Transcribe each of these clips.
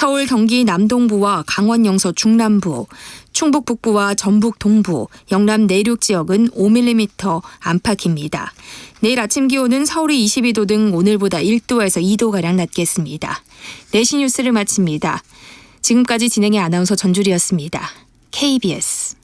서울 경기 남동부와 강원 영서 중남부, 충북 북부와 전북 동부, 영남 내륙 지역은 5mm 안팎입니다. 내일 아침 기온은 서울이 22도 등 오늘보다 1도에서 2도가량 낮겠습니다. 내시 뉴스를 마칩니다. 지금까지 진행의 아나운서 전주리였습니다. KBS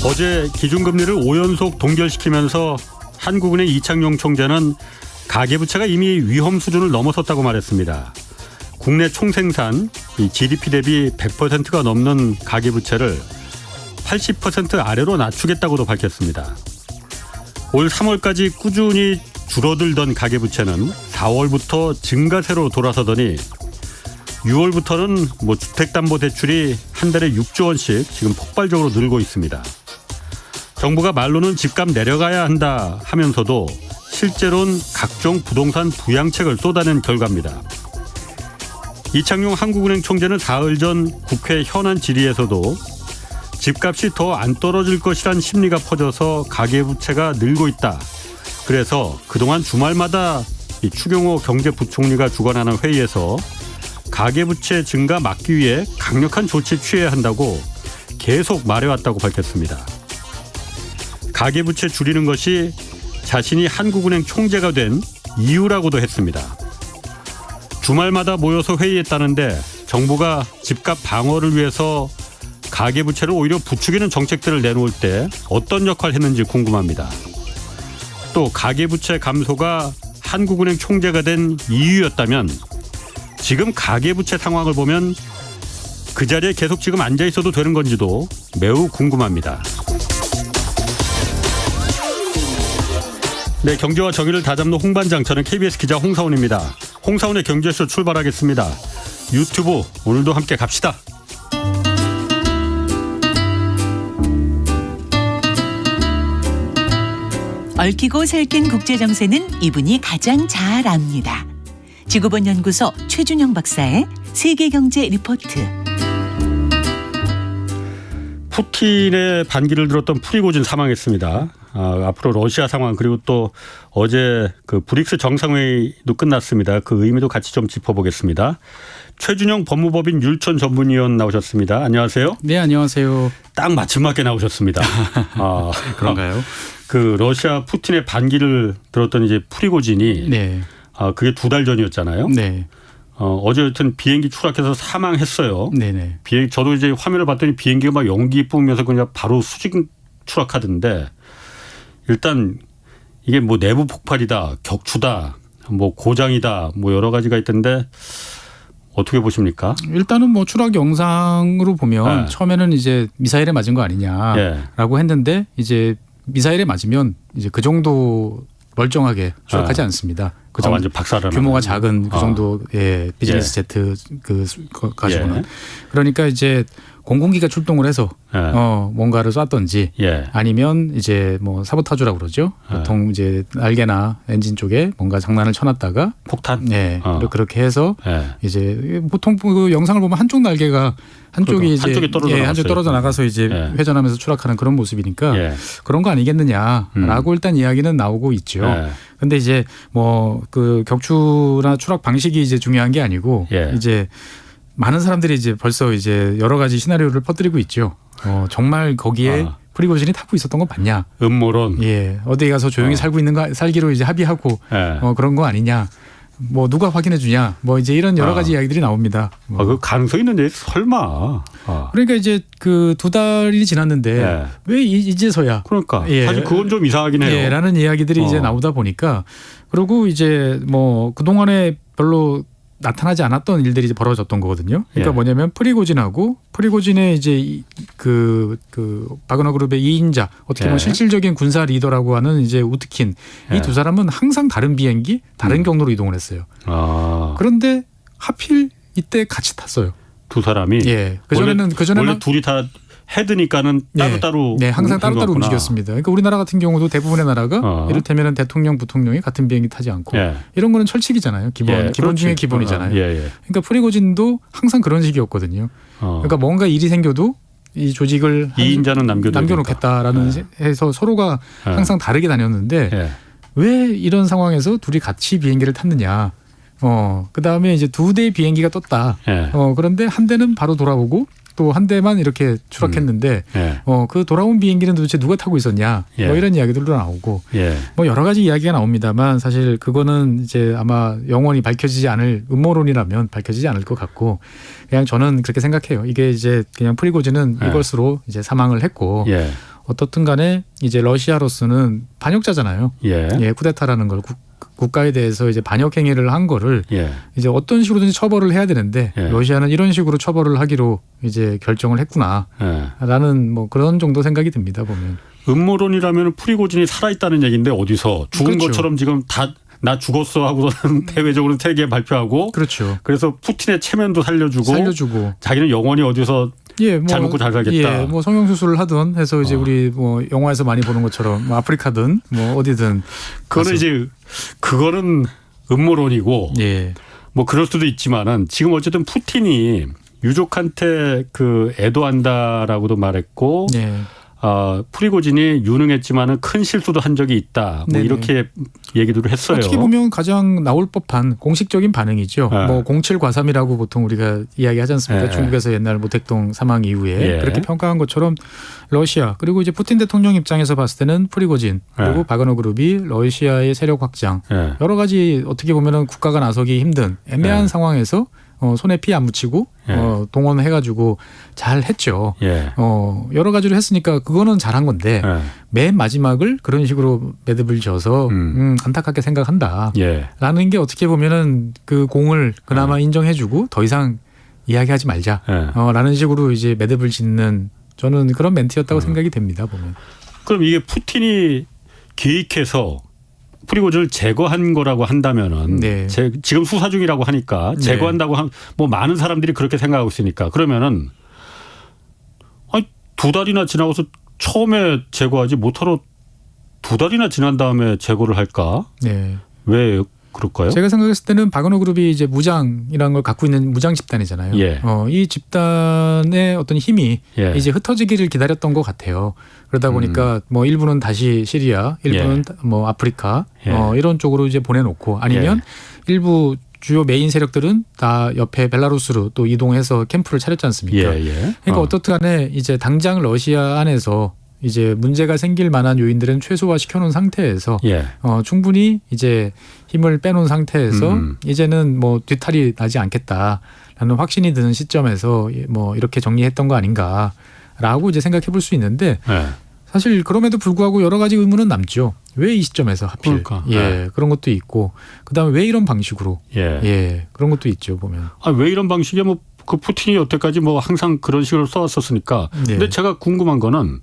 어제 기준금리를 5연속 동결시키면서 한국은행 이창용 총재는 가계부채가 이미 위험 수준을 넘어섰다고 말했습니다. 국내 총생산 GDP 대비 100%가 넘는 가계부채를 80% 아래로 낮추겠다고도 밝혔습니다. 올 3월까지 꾸준히 줄어들던 가계부채는 4월부터 증가세로 돌아서더니 6월부터는 주택담보대출이 한 달에 6조 원씩 지금 폭발적으로 늘고 있습니다. 정부가 말로는 집값 내려가야 한다 하면서도 실제로는 각종 부동산 부양책을 쏟아낸 결과입니다. 이창용 한국은행 총재는 사흘 전 국회 현안 질의에서도 집값이 더 안 떨어질 것이란 심리가 퍼져서 가계부채가 늘고 있다. 그래서 그동안 주말마다 추경호 경제부총리가 주관하는 회의에서 가계부채 증가 막기 위해 강력한 조치 취해야 한다고 계속 말해왔다고 밝혔습니다. 가계부채 줄이는 것이 자신이 한국은행 총재가 된 이유라고도 했습니다. 주말마다 모여서 회의했다는데 정부가 집값 방어를 위해서 가계부채를 오히려 부추기는 정책들을 내놓을 때 어떤 역할을 했는지 궁금합니다. 또 가계부채 감소가 한국은행 총재가 된 이유였다면 지금 가계부채 상황을 보면 그 자리에 계속 지금 앉아 있어도 되는 건지도 매우 궁금합니다. 네, 경제와 정의를 다잡는 홍반장, 저는 KBS 기자 홍사훈입니다. 홍사훈의 경제쇼 출발하겠습니다. 유튜브 오늘도 함께 갑시다. 얽히고 설킨 국제정세는 이분이 가장 잘 압니다. 지구본연구소 최준영 박사의 세계경제 리포트. 푸틴의 반기를 들었던 프리고진 사망했습니다. 앞으로 러시아 상황 그리고 또 어제 그 브릭스 정상회의도 끝났습니다. 그 의미도 같이 좀 짚어보겠습니다. 최준영 법무법인 율촌 전문위원 나오셨습니다. 안녕하세요. 네, 안녕하세요. 딱 맞춤 맞게 나오셨습니다. 그런가요? 그 러시아 푸틴의 반기를 들었던 이제 프리고진이 네. 그게 2달 전이었잖아요. 네. 어제 여튼 비행기 추락해서 사망했어요. 네네. 저도 이제 화면을 봤더니 비행기가 막 연기 뿜으면서 그냥 바로 수직 추락하던데 일단 이게 내부 폭발이다, 격추다, 고장이다, 여러 가지가 있던데 어떻게 보십니까? 일단은 추락 영상으로 보면 네. 처음에는 이제 미사일에 맞은 거 아니냐라고 했는데 이제 미사일에 맞으면 이제 그 정도 멀쩡하게 추락하지 않습니다. 그 정도 완전 박살을 규모가 작은 그 정도의 비즈니스 제트 가지고는 예. 그러니까 이제 공군기가 출동을 해서 뭔가를 쐈던지 아니면 이제 사보타주라고 그러죠. 보통 이제 날개나 엔진 쪽에 뭔가 장난을 쳐놨다가 폭탄. 그렇게 해서 이제 보통 그 영상을 보면 한쪽 날개가 한쪽이 이제 한쪽 떨어져 나가서 이제 회전하면서 추락하는 그런 모습이니까 그런 거 아니겠느냐라고 일단 이야기는 나오고 있죠. 근데 이제 그 격추나 추락 방식이 이제 중요한 게 아니고 이제 많은 사람들이 이제 벌써 이제 여러 가지 시나리오를 퍼뜨리고 있죠. 정말 거기에 프리고진이 타고 있었던 거 맞냐? 음모론. 어디 가서 조용히 살기로 이제 합의하고 그런 거 아니냐? 누가 확인해 주냐? 이제 이런 여러 가지 이야기들이 나옵니다. 그 가능성 있는데 설마. 그러니까 이제 그 2달이 지났는데 왜 이제서야? 그러니까 사실 그건 좀 이상하긴 해요. 라는 이야기들이 이제 나오다 보니까 그리고 이제 그 동안에 별로 나타나지 않았던 일들이 이제 벌어졌던 거거든요. 그러니까 뭐냐면 프리고진의 이제 그 바그너 그룹의 2인자 어떻게 보면 실질적인 군사 리더라고 하는 이제 우트킨 이 두 사람은 항상 다른 비행기 다른 경로로 이동을 했어요. 그런데 하필 이때 같이 탔어요. 두 사람이. 그전에는 원래 둘이 다 헤드니까는 따로따로 네, 항상 따로따로 움직였습니다. 그러니까 우리나라 같은 경우도 대부분의 나라가 이를테면 대통령, 부통령이 같은 비행기 타지 않고 이런 거는 철칙이잖아요. 기본 중에 기본이잖아요. 그러니까 프리고진도 항상 그런 식이었거든요. 그러니까 뭔가 일이 생겨도 이 조직을 2인자는 남겨놓겠다라는 해서 서로가 항상 다르게 다녔는데 왜 이런 상황에서 둘이 같이 비행기를 탔느냐. 그 다음에 이제 2대의 비행기가 떴다. 그런데 한 대는 바로 돌아오고 또 한 대만 이렇게 추락했는데 그 돌아온 비행기는 도대체 누가 타고 있었냐. 뭐 이런 이야기들도 나오고 뭐 여러 가지 이야기가 나옵니다만 사실 그거는 이제 아마 영원히 밝혀지지 않을 음모론이라면 밝혀지지 않을 것 같고 그냥 저는 그렇게 생각해요. 이게 이제 그냥 프리고진은 이것으로 이제 사망을 했고 어떻든 간에 이제 러시아로서는 반역자잖아요. 쿠데타라는 걸 국가에 대해서 이제 반역 행위를 한 거를 이제 어떤 식으로든지 처벌을 해야 되는데 러시아는 이런 식으로 처벌을 하기로 이제 결정을 했구나라는 뭐 그런 정도 생각이 듭니다 보면. 음모론이라면 프리고진이 살아있다는 얘기인데 어디서 죽은 그렇죠. 것처럼 지금 다 나 죽었어 하고서는 대외적으로 세계에 발표하고 그렇죠. 그래서 푸틴의 체면도 살려주고 자기는 영원히 어디서 잘 먹고 잘 살겠다. 뭐 성형수술을 하든 해서 이제 우리 뭐 영화에서 많이 보는 것처럼 뭐 아프리카든 뭐 어디든 그거는 이제 그거는 음모론이고 뭐 그럴 수도 있지만은 지금 어쨌든 푸틴이 유족한테 그 애도한다라고도 말했고 프리고진이 유능했지만은 큰 실수도 한 적이 있다. 뭐 이렇게 얘기도 했어요. 어떻게 보면 가장 나올 법한 공식적인 반응이죠. 뭐 07과삼이라고 보통 우리가 이야기하지 않습니까? 중국에서 옛날 모택동 사망 이후에 그렇게 평가한 것처럼 러시아 그리고 이제 푸틴 대통령 입장에서 봤을 때는 프리고진 그리고 바그너 그룹이 러시아의 세력 확장 여러 가지 어떻게 보면은 국가가 나서기 힘든 애매한 상황에서 손에 피 안 묻히고 동원해가지고 잘 했죠. 여러 가지로 했으니까 그거는 잘한 건데 맨 마지막을 그런 식으로 매듭을 지어서 안타깝게 생각한다. 라는 게 어떻게 보면은 그 공을 그나마 인정해주고 더 이상 이야기하지 말자. 라는 식으로 이제 매듭을 짓는 저는 그런 멘트였다고 생각이 됩니다. 보면. 그럼 이게 푸틴이 계획해서 프리고진을 제거한 거라고 한다면은 지금 수사 중이라고 하니까 제거한다고 뭐 많은 사람들이 그렇게 생각하고 있으니까 그러면은 아니 2달이나 지나고서 처음에 제거하지 못하러 2달이나 지난 다음에 제거를 할까? 왜 그럴까요? 제가 생각했을 때는 바그너 그룹이 이제 무장이라는 걸 갖고 있는 무장 집단이잖아요. 이 집단의 어떤 힘이 이제 흩어지기를 기다렸던 것 같아요. 그러다 보니까 뭐 일부는 다시 시리아, 일부는 뭐 아프리카 이런 쪽으로 이제 보내놓고 아니면 일부 주요 메인 세력들은 다 옆에 벨라루스로 또 이동해서 캠프를 차렸지 않습니까? 그러니까 어떻든 간에 이제 당장 러시아 안에서 이제 문제가 생길 만한 요인들은 최소화시켜 놓은 상태에서 충분히 이제 힘을 빼놓은 상태에서 이제는 뭐 뒤탈이 나지 않겠다라는 확신이 드는 시점에서 뭐 이렇게 정리했던 거 아닌가라고 이제 생각해 볼 수 있는데 사실 그럼에도 불구하고 여러 가지 의문은 남죠. 왜 이 시점에서 하필 그런 것도 있고 그다음에 왜 이런 방식으로 그런 것도 있죠 보면. 왜 이런 방식이야 뭐 그 푸틴이 여태까지 뭐 항상 그런 식으로 써왔었으니까. 근데 제가 궁금한 거는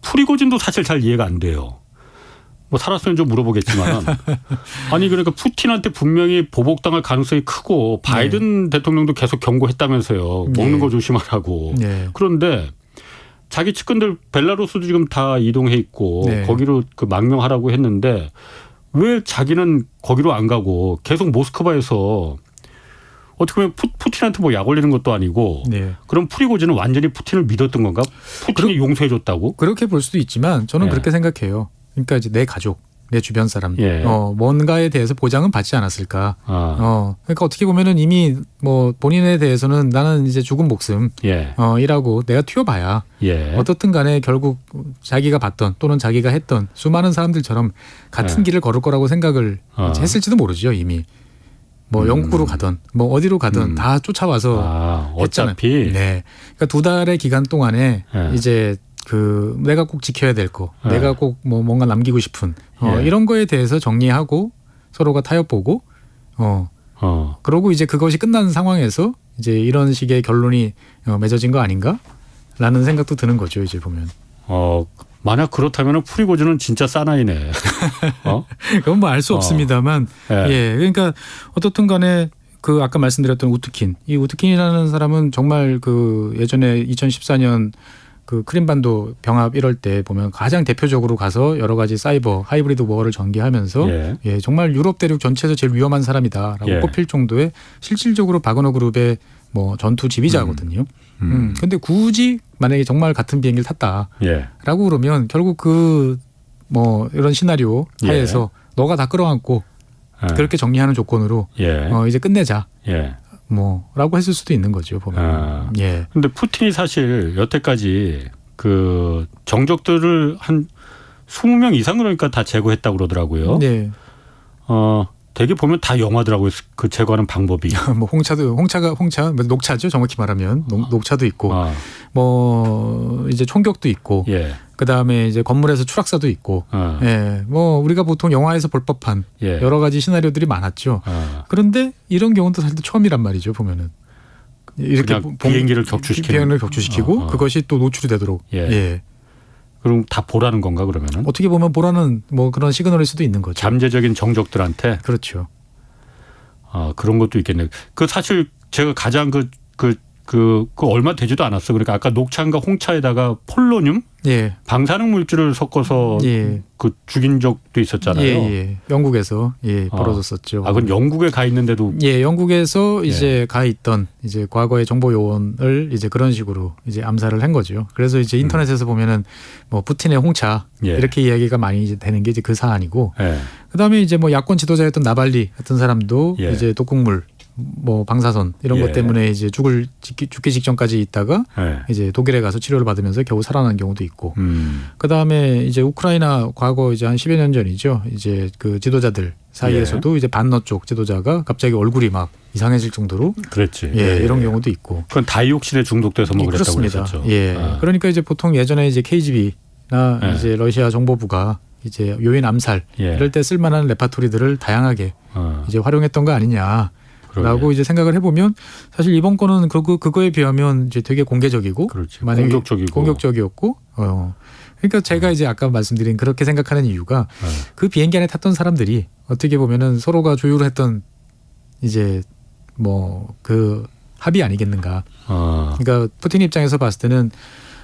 프리고진도 사실 잘 이해가 안 돼요. 뭐 살았으면 좀 물어보겠지만 아니 그러니까 푸틴한테 분명히 보복당할 가능성이 크고 바이든 대통령도 계속 경고했다면서요. 먹는 거 조심하라고. 그런데 자기 측근들 벨라루스도 지금 다 이동해 있고 거기로 그 망명하라고 했는데 왜 자기는 거기로 안 가고 계속 모스크바에서 어떻게 보면 푸틴한테 뭐 약 올리는 것도 아니고 그럼 프리고진은 완전히 푸틴을 믿었던 건가? 푸틴이 용서해 줬다고? 그렇게 볼 수도 있지만 저는 그렇게 생각해요. 그러니까 이제 내 가족, 내 주변 사람 뭔가에 대해서 보장은 받지 않았을까. 그러니까 어떻게 보면은 이미 뭐 본인에 대해서는 나는 이제 죽은 목숨 이라고 내가 튀어봐야 어떻든 간에 결국 자기가 봤던 또는 자기가 했던 수많은 사람들처럼 같은 길을 걸을 거라고 생각을 했을지도 모르죠 이미. 뭐 영국으로 가든 뭐 어디로 가든 다 쫓아와서 했잖아요. 어차피. 그러니까 2달의 기간 동안에 이제 그 내가 꼭 지켜야 될 거, 내가 꼭 뭐 뭔가 남기고 싶은 이런 거에 대해서 정리하고 서로가 타협보고 그러고 이제 그것이 끝난 상황에서 이제 이런 식의 결론이 맺어진 거 아닌가라는 생각도 드는 거죠. 이제 보면. 만약 그렇다면 프리고진은 진짜 사나이네. 그건 뭐 알 수 없습니다만. 그러니까 어떻든 간에 그 아까 말씀드렸던 우트킨. 이 우트킨이라는 사람은 정말 그 예전에 2014년 그 크림반도 병합 이럴 때 보면 가장 대표적으로 가서 여러 가지 사이버 하이브리드 워를 전개하면서 예, 정말 유럽 대륙 전체에서 제일 위험한 사람이다라고 꼽힐 정도의 실질적으로 바그너 그룹의 뭐 전투 지휘자거든요. 근데 굳이 만약에 정말 같은 비행기를 탔다라고 그러면 결국 그 뭐 이런 시나리오 하에서 너가 다 끌어안고 그렇게 정리하는 조건으로 이제 끝내자. 뭐라고 했을 수도 있는 거죠. 보면. 근데 푸틴이 사실 여태까지 그 정적들을 한 20명 이상 그러니까 다 제거했다고 그러더라고요. 네. 되게 보면 다 영화더라고요. 그 제거하는 방법이. 뭐 홍차 녹차죠. 정확히 말하면 녹차도 있고 뭐 이제 총격도 있고 그다음에 이제 건물에서 추락사도 있고 뭐 우리가 보통 영화에서 볼 법한 여러 가지 시나리오들이 많았죠. 그런데 이런 경우는 사실 처음이란 말이죠. 보면은 이렇게 비행기를 격추시키고 그것이 또 노출이 되도록. 그럼 다 보라는 건가 그러면은? 어떻게 보면 보라는 뭐 그런 시그널일 수도 있는 거죠. 잠재적인 정적들한테. 그렇죠. 그런 것도 있겠네요. 그 사실 제가 가장 그 얼마 되지도 않았어. 그러니까 아까 녹차인가 홍차에다가 폴로늄, 방사능 물질을 섞어서 그 죽인 적도 있었잖아요. 영국에서 벌어졌었죠. 그건 영국에 가 있는데도. 영국에서 이제 가 있던 이제 과거의 정보 요원을 이제 그런 식으로 이제 암살을 한 거죠. 그래서 이제 인터넷에서 보면은 뭐 푸틴의 홍차 이렇게 이야기가 많이 이제 되는 게 이제 그 사안이고. 그다음에 이제 뭐 야권 지도자였던 나발리 같은 사람도 이제 독극물 뭐 방사선 이런 것 때문에 이제 죽기 직전까지 있다가 이제 독일에 가서 치료를 받으면서 겨우 살아난 경우도 있고 그다음에 이제 우크라이나 과거 이제 한 10여 년 전이죠. 이제 그 지도자들 사이에서도 이제 반러 쪽 지도자가 갑자기 얼굴이 막 이상해질 정도로 그랬지. 이런 경우도 있고. 그건 다이옥신에 중독돼서 뭐 그랬다고 그랬었죠. 그러니까 이제 보통 예전에 이제 KGB나 이제 러시아 정보부가 이제 요인 암살 이럴 때 쓸만한 레파토리들을 다양하게 이제 활용했던 거 아니냐. 라고 이제 생각을 해보면 사실 이번 건은 그거에 비하면 이제 되게 공개적이고 공격적이었고 그러니까 제가 이제 아까 말씀드린 그렇게 생각하는 이유가 그 비행기 안에 탔던 사람들이 어떻게 보면은 서로가 조율을 했던 이제 뭐 그 합의 아니겠는가. 그러니까 푸틴 입장에서 봤을 때는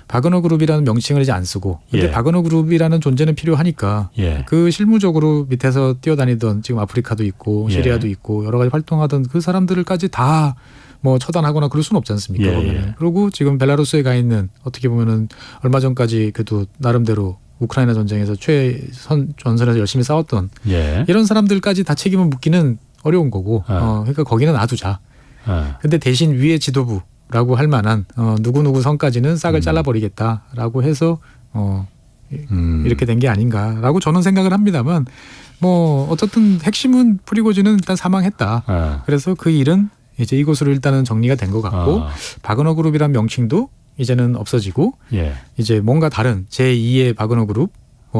바그너 그룹이라는 명칭을 이제 안 쓰고 근데 바그너 그룹이라는 존재는 필요하니까 그 실무적으로 밑에서 뛰어다니던 지금 아프리카도 있고 시리아도 있고 여러 가지 활동하던 그 사람들까지 다 뭐 처단하거나 그럴 수는 없지 않습니까? 그리고 지금 벨라루스에 가 있는 어떻게 보면은 얼마 전까지 그래도 나름대로 우크라이나 전쟁에서 최선 전선에서 열심히 싸웠던 이런 사람들까지 다 책임을 묻기는 어려운 거고 그러니까 거기는 놔두자. 근데 대신 위에 지도부 라고 할 만한 누구누구 선까지는 싹을 잘라버리겠다라고 해서 이렇게 된 게 아닌가라고 저는 생각을 합니다만 뭐 어쨌든 핵심은 프리고진은 일단 사망했다. 그래서 그 일은 이제 이것으로 일단은 정리가 된 것 같고 바그너 그룹이란 명칭도 이제는 없어지고 이제 뭔가 다른 제2의 바그너 그룹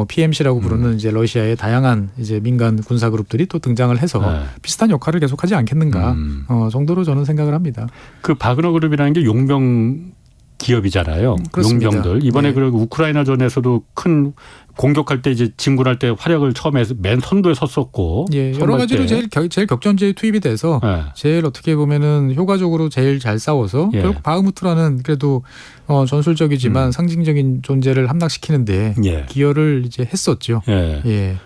PMC라고 부르는 이제 러시아의 다양한 이제 민간 군사 그룹들이 또 등장을 해서 비슷한 역할을 계속하지 않겠는가 정도로 저는 생각을 합니다. 그 바그너 그룹이라는 게 용병 기업이잖아요. 그렇습니다. 용병들 이번에 그리고 우크라이나전에서도 큰 공격할 때 이제 진군할 때 활약을 처음에 맨 선두에 섰었고 여러 가지로 제일 격전지에 투입이 돼서 제일 어떻게 보면은 효과적으로 제일 잘 싸워서 결국 바흐무트라는 그래도 전술적이지만 상징적인 존재를 함락시키는데 기여를 이제 했었죠.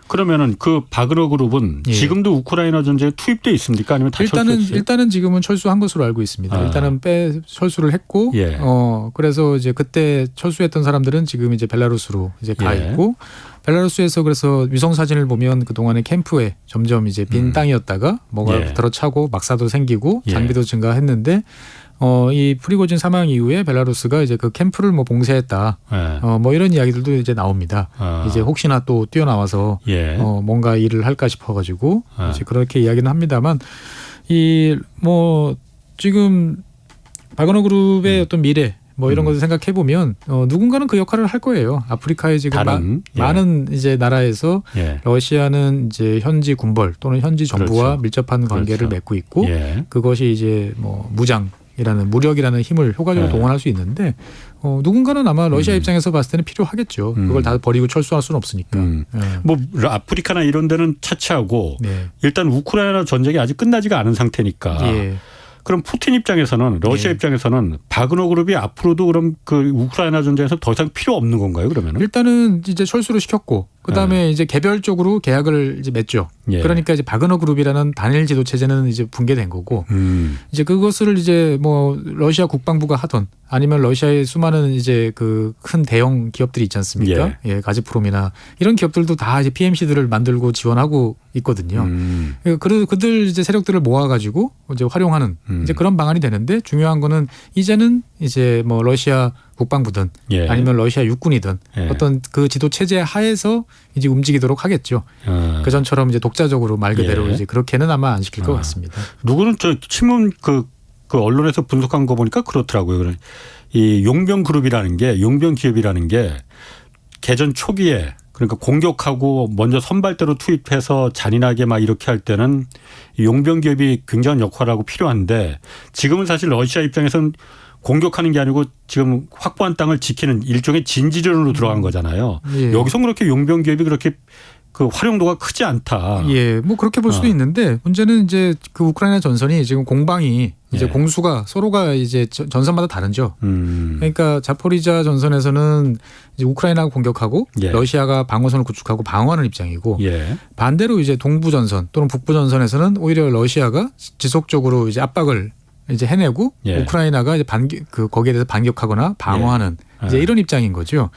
그러면은 그 바그너 그룹은 지금도 우크라이나 전쟁에 투입돼 있습니까? 아니면 다 철수했어요? 일단은 지금은 철수한 것으로 알고 있습니다. 일단은 철수를 했고 그래서 이제 그때 철수했던 사람들은 지금 이제 벨라루스로 이제 가 있고 벨라루스에서 그래서 위성 사진을 보면 그 동안에 캠프에 점점 이제 빈 땅이었다가 뭐가 들어차고 막사도 생기고 장비도 증가했는데 이 프리고진 사망 이후에 벨라루스가 이제 그 캠프를 뭐 봉쇄했다. 뭐 이런 이야기들도 이제 나옵니다. 이제 혹시나 또 뛰어나와서 뭔가 일을 할까 싶어가지고 이제 그렇게 이야기는 합니다만 이 뭐 지금 바그너 그룹의 어떤 미래 뭐 이런 것을 생각해 보면 누군가는 그 역할을 할 거예요. 아프리카에 지금 많은 이제 나라에서 러시아는 이제 현지 군벌 또는 현지 정부와 밀접한 관계를 맺고 있고 그것이 이제 뭐 무장이라는 무력이라는 힘을 효과적으로 동원할 수 있는데 누군가는 아마 러시아 입장에서 봤을 때는 필요하겠죠. 그걸 다 버리고 철수할 수는 없으니까. 뭐 아프리카나 이런 데는 차치하고 일단 우크라이나 전쟁이 아직 끝나지가 않은 상태니까. 그럼 푸틴 입장에서는 러시아 입장에서는 바그너 그룹이 앞으로도 그럼 그 우크라이나 전쟁에서 더 이상 필요 없는 건가요? 그러면은 일단은 이제 철수를 시켰고 그다음에 이제 개별적으로 계약을 이제 맺죠. 그러니까 이제 바그너 그룹이라는 단일 지도 체제는 이제 붕괴된 거고 이제 그것을 이제 뭐 러시아 국방부가 하던 아니면 러시아의 수많은 이제 그 큰 대형 기업들이 있지 않습니까? 예, 가즈프롬이나 이런 기업들도 다 이제 PMC들을 만들고 지원하고 있거든요. 그들 이제 세력들을 모아가지고 이제 활용하는 이제 그런 방안이 되는데 중요한 거는 이제는 이제 뭐 러시아 국방부든 아니면 러시아 육군이든 어떤 그 지도 체제 하에서 이제 움직이도록 하겠죠. 그 전처럼 이제 독자적으로 말 그대로 이제 그렇게는 아마 안 시킬 것 같습니다. 누구는 저 신문 그 언론에서 분석한 거 보니까 그렇더라고요. 이 용병 그룹이라는 게 용병 기업이라는 게 개전 초기에 그러니까 공격하고 먼저 선발대로 투입해서 잔인하게 막 이렇게 할 때는 용병 기업이 굉장한 역할을 하고 필요한데 지금은 사실 러시아 입장에서는 공격하는 게 아니고 지금 확보한 땅을 지키는 일종의 진지전으로 들어간 거잖아요. 여기서 그렇게 용병 기업이 그렇게 그 활용도가 크지 않다. 예, 뭐 그렇게 볼 수도 있는데 문제는 이제 그 우크라이나 전선이 지금 공방이 이제 공수가 서로가 이제 전선마다 다르죠. 그러니까 자포리자 전선에서는 이제 우크라이나가 공격하고 러시아가 방어선을 구축하고 방어하는 입장이고 반대로 이제 동부 전선 또는 북부 전선에서는 오히려 러시아가 지속적으로 이제 압박을 이제 해내고 우크라이나가 이제 거기에 대해서 반격하거나 방어하는 이제 이런 입장인 거죠.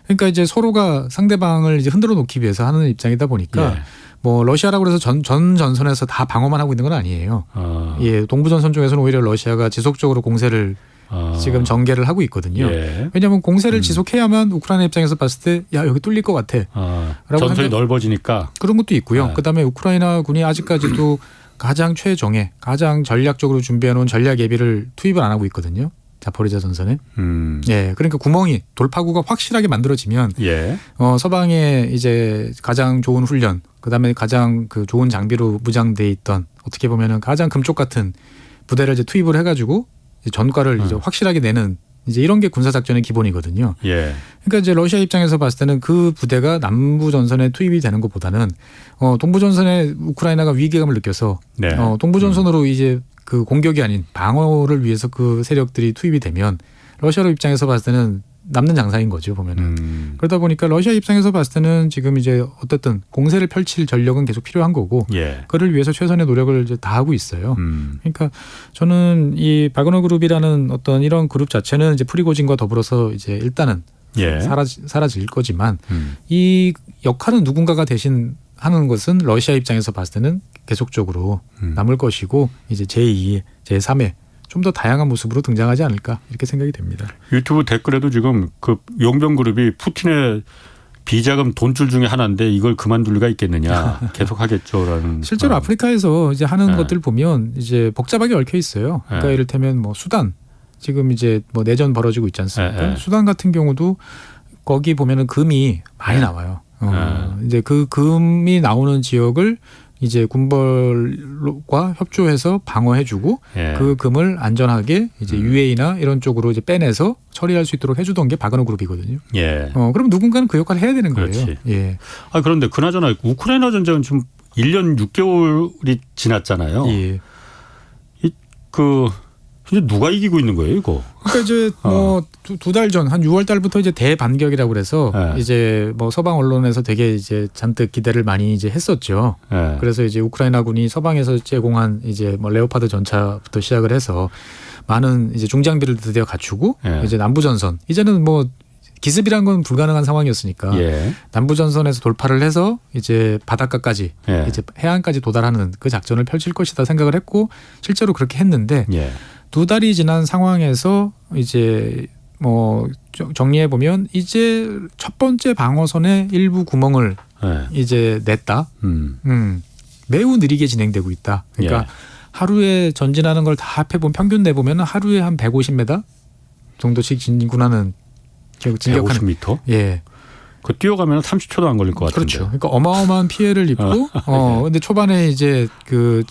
그러니까 이제 서로가 상대방을 이제 흔들어 놓기 위해서 하는 입장이다 보니까 뭐 러시아라고 해서 전 전선에서 다 방어만 하고 있는 건 아니에요. 예, 동부 전선 쪽에서는 오히려 러시아가 지속적으로 공세를 지금 전개를 하고 있거든요. 왜냐하면 공세를 지속해야만 우크라이나 입장에서 봤을 때 야 여기 뚫릴 것 같아. 전선이 넓어지니까 그런 것도 있고요. 그다음에 우크라이나 군이 아직까지도 가장 최정예, 가장 전략적으로 준비해놓은 전략 예비를 투입을 안 하고 있거든요. 자포리자 전선에. 예, 그러니까 구멍이 돌파구가 확실하게 만들어지면 서방의 이제 가장 좋은 훈련, 그다음에 가장 그 좋은 장비로 무장돼 있던 어떻게 보면은 가장 금쪽 같은 부대를 이제 투입을 해가지고 이제 전과를 이제 확실하게 내는. 이제 이런 게 군사작전의 기본이거든요. 그러니까 이제 러시아 입장에서 봤을 때는 그 부대가 남부 전선에 투입이 되는 것보다는 동부 전선에 우크라이나가 위기감을 느껴서 동부 전선으로 이제 그 공격이 아닌 방어를 위해서 그 세력들이 투입이 되면 러시아 입장에서 봤을 때는 남는 장사인 거죠 보면은. 그러다 보니까 러시아 입장에서 봤을 때는 지금 이제 어쨌든 공세를 펼칠 전력은 계속 필요한 거고 그를 위해서 최선의 노력을 이제 다 하고 있어요. 그러니까 저는 이 바그너 그룹이라는 어떤 이런 그룹 자체는 이제 프리고진과 더불어서 이제 일단은 사라질 거지만 이 역할은 누군가가 대신 하는 것은 러시아 입장에서 봤을 때는 계속적으로 남을 것이고 이제 제2의 제3의 좀 더 다양한 모습으로 등장하지 않을까 이렇게 생각이 됩니다. 유튜브 댓글에도 지금 그 용병 그룹이 푸틴의 비자금 돈줄 중에 하나인데 이걸 그만둘 리가 있겠느냐 계속 하겠죠라는. 실제로 아프리카에서 이제 하는 것들 보면 이제 복잡하게 얽혀 있어요. 그러니까 이를테면 뭐 수단 지금 이제 뭐 내전 벌어지고 있지 않습니까? 수단 같은 경우도 거기 보면은 금이 많이 나와요. 이제 그 금이 나오는 지역을 이제 군벌과 협조해서 방어해주고 그 금을 안전하게 이제 UAE나 이런 쪽으로 이제 빼내서 처리할 수 있도록 해주던 게 바그너 그룹이거든요. 그럼 누군가는 그 역할을 해야 되는 거예요. 그렇지. 그런데 그나저나 우크라이나 전쟁은 지금 1년 6개월이 지났잖아요. 이제 누가 이기고 있는 거예요, 이거? 그러니까 이제 뭐 두 달 전 한 6월 달부터 이제 대반격이라고 그래서 이제 뭐 서방 언론에서 되게 이제 잔뜩 기대를 많이 이제 했었죠. 그래서 이제 우크라이나군이 서방에서 제공한 이제 뭐 레오파드 전차부터 시작을 해서 많은 이제 중장비를 드디어 갖추고 이제 남부 전선 이제는 뭐 기습이란 건 불가능한 상황이었으니까 남부 전선에서 돌파를 해서 이제 바닷가까지 이제 해안까지 도달하는 그 작전을 펼칠 것이다 생각을 했고 실제로 그렇게 했는데. 2달이 지난 상황에서 이제 뭐 정리해 보면 이제 첫 번째 방어선의 일부 구멍을 이제 냈다. 매우 느리게 진행되고 있다. 그러니까 하루에 전진하는 걸 다 합해보면 평균 내보면 하루에 한 150m 정도씩 진군하는 진격하는 150m? 예. 그 뛰어가면 30초도 안 걸릴 것 같은데. 그렇죠. 그러니까 어마어마한 피해를 입고 근데 초반에 이제 그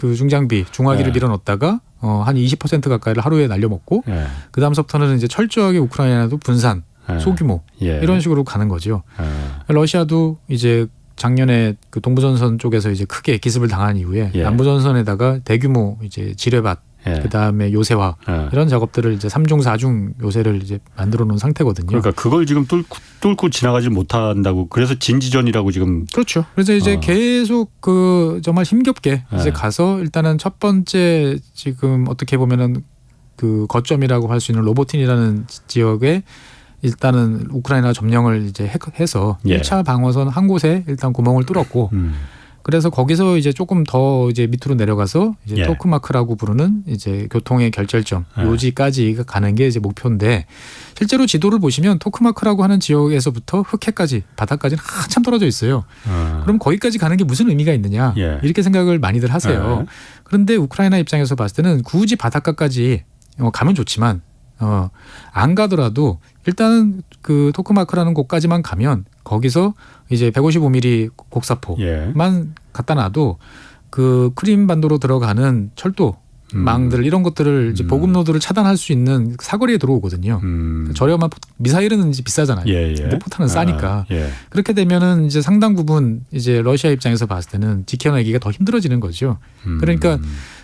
중장비 중화기를 밀어넣었다가 한 20% 가까이를 하루에 날려먹고 그다음서부터는 이제 철저하게 우크라이나도 분산, 소규모 이런 식으로 가는 거죠. 러시아도 이제 작년에 그 동부전선 쪽에서 이제 크게 기습을 당한 이후에 남부전선에다가 대규모 이제 지뢰밭 그다음에 요새화 이런 작업들을 이제 3중 4중 요새를 이제 만들어 놓은 상태거든요. 그러니까 그걸 지금 뚫고 지나가지 못한다고 그래서 진지전이라고 지금. 그렇죠. 그래서 이제 계속 그 정말 힘겹게 이제 가서 일단은 첫 번째 지금 어떻게 보면은 그 거점이라고 할 수 있는 로보틴이라는 지역에 일단은 우크라이나 점령을 이제 해서 1차 방어선 한 곳에 일단 구멍을 뚫었고 그래서 거기서 이제 조금 더 이제 밑으로 내려가서 이제 토크마크라고 부르는 이제 교통의 결절점 요지까지 가는 게 이제 목표인데 실제로 지도를 보시면 토크마크라고 하는 지역에서부터 흑해까지 바다까지는 한참 떨어져 있어요. 그럼 거기까지 가는 게 무슨 의미가 있느냐 이렇게 생각을 많이들 하세요. 그런데 우크라이나 입장에서 봤을 때는 굳이 바닷가까지 가면 좋지만 안 가더라도 일단은 그 토크마크라는 곳까지만 가면 거기서 이제 155mm 곡사포만 갖다 놔도 그 크림 반도로 들어가는 철도 망들 이런 것들을 이제 보급로드를 차단할 수 있는 사거리에 들어오거든요. 저렴한 미사일은 이제 비싸잖아요. 근데 포탄은 싸니까. 그렇게 되면은 이제 상당 부분 이제 러시아 입장에서 봤을 때는 지켜내기가 더 힘들어지는 거죠. 그러니까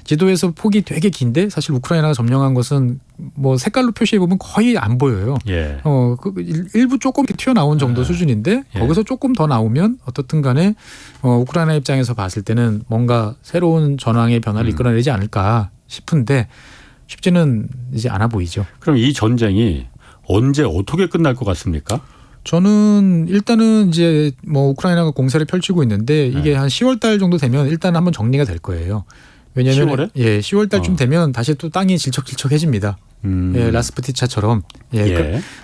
지도에서 폭이 되게 긴데 사실 우크라이나가 점령한 것은 뭐 색깔로 표시해 보면 거의 안 보여요. 그 일부 조금 튀어나온 정도 수준인데 거기서 조금 더 나오면 어떻든 간에 우크라이나 입장에서 봤을 때는 뭔가 새로운 전황의 변화를 이끌어내지 않을까 싶은데 쉽지는 이제 않아 보이죠. 그럼 이 전쟁이 언제 어떻게 끝날 것 같습니까? 저는 일단은 이제 뭐 우크라이나가 공세를 펼치고 있는데 이게 한 10월 달 정도 되면 일단 한번 정리가 될 거예요. 왜냐하면 10월에? 10월 달쯤 되면 다시 또 땅이 질척질척해집니다. 라스푸티차처럼.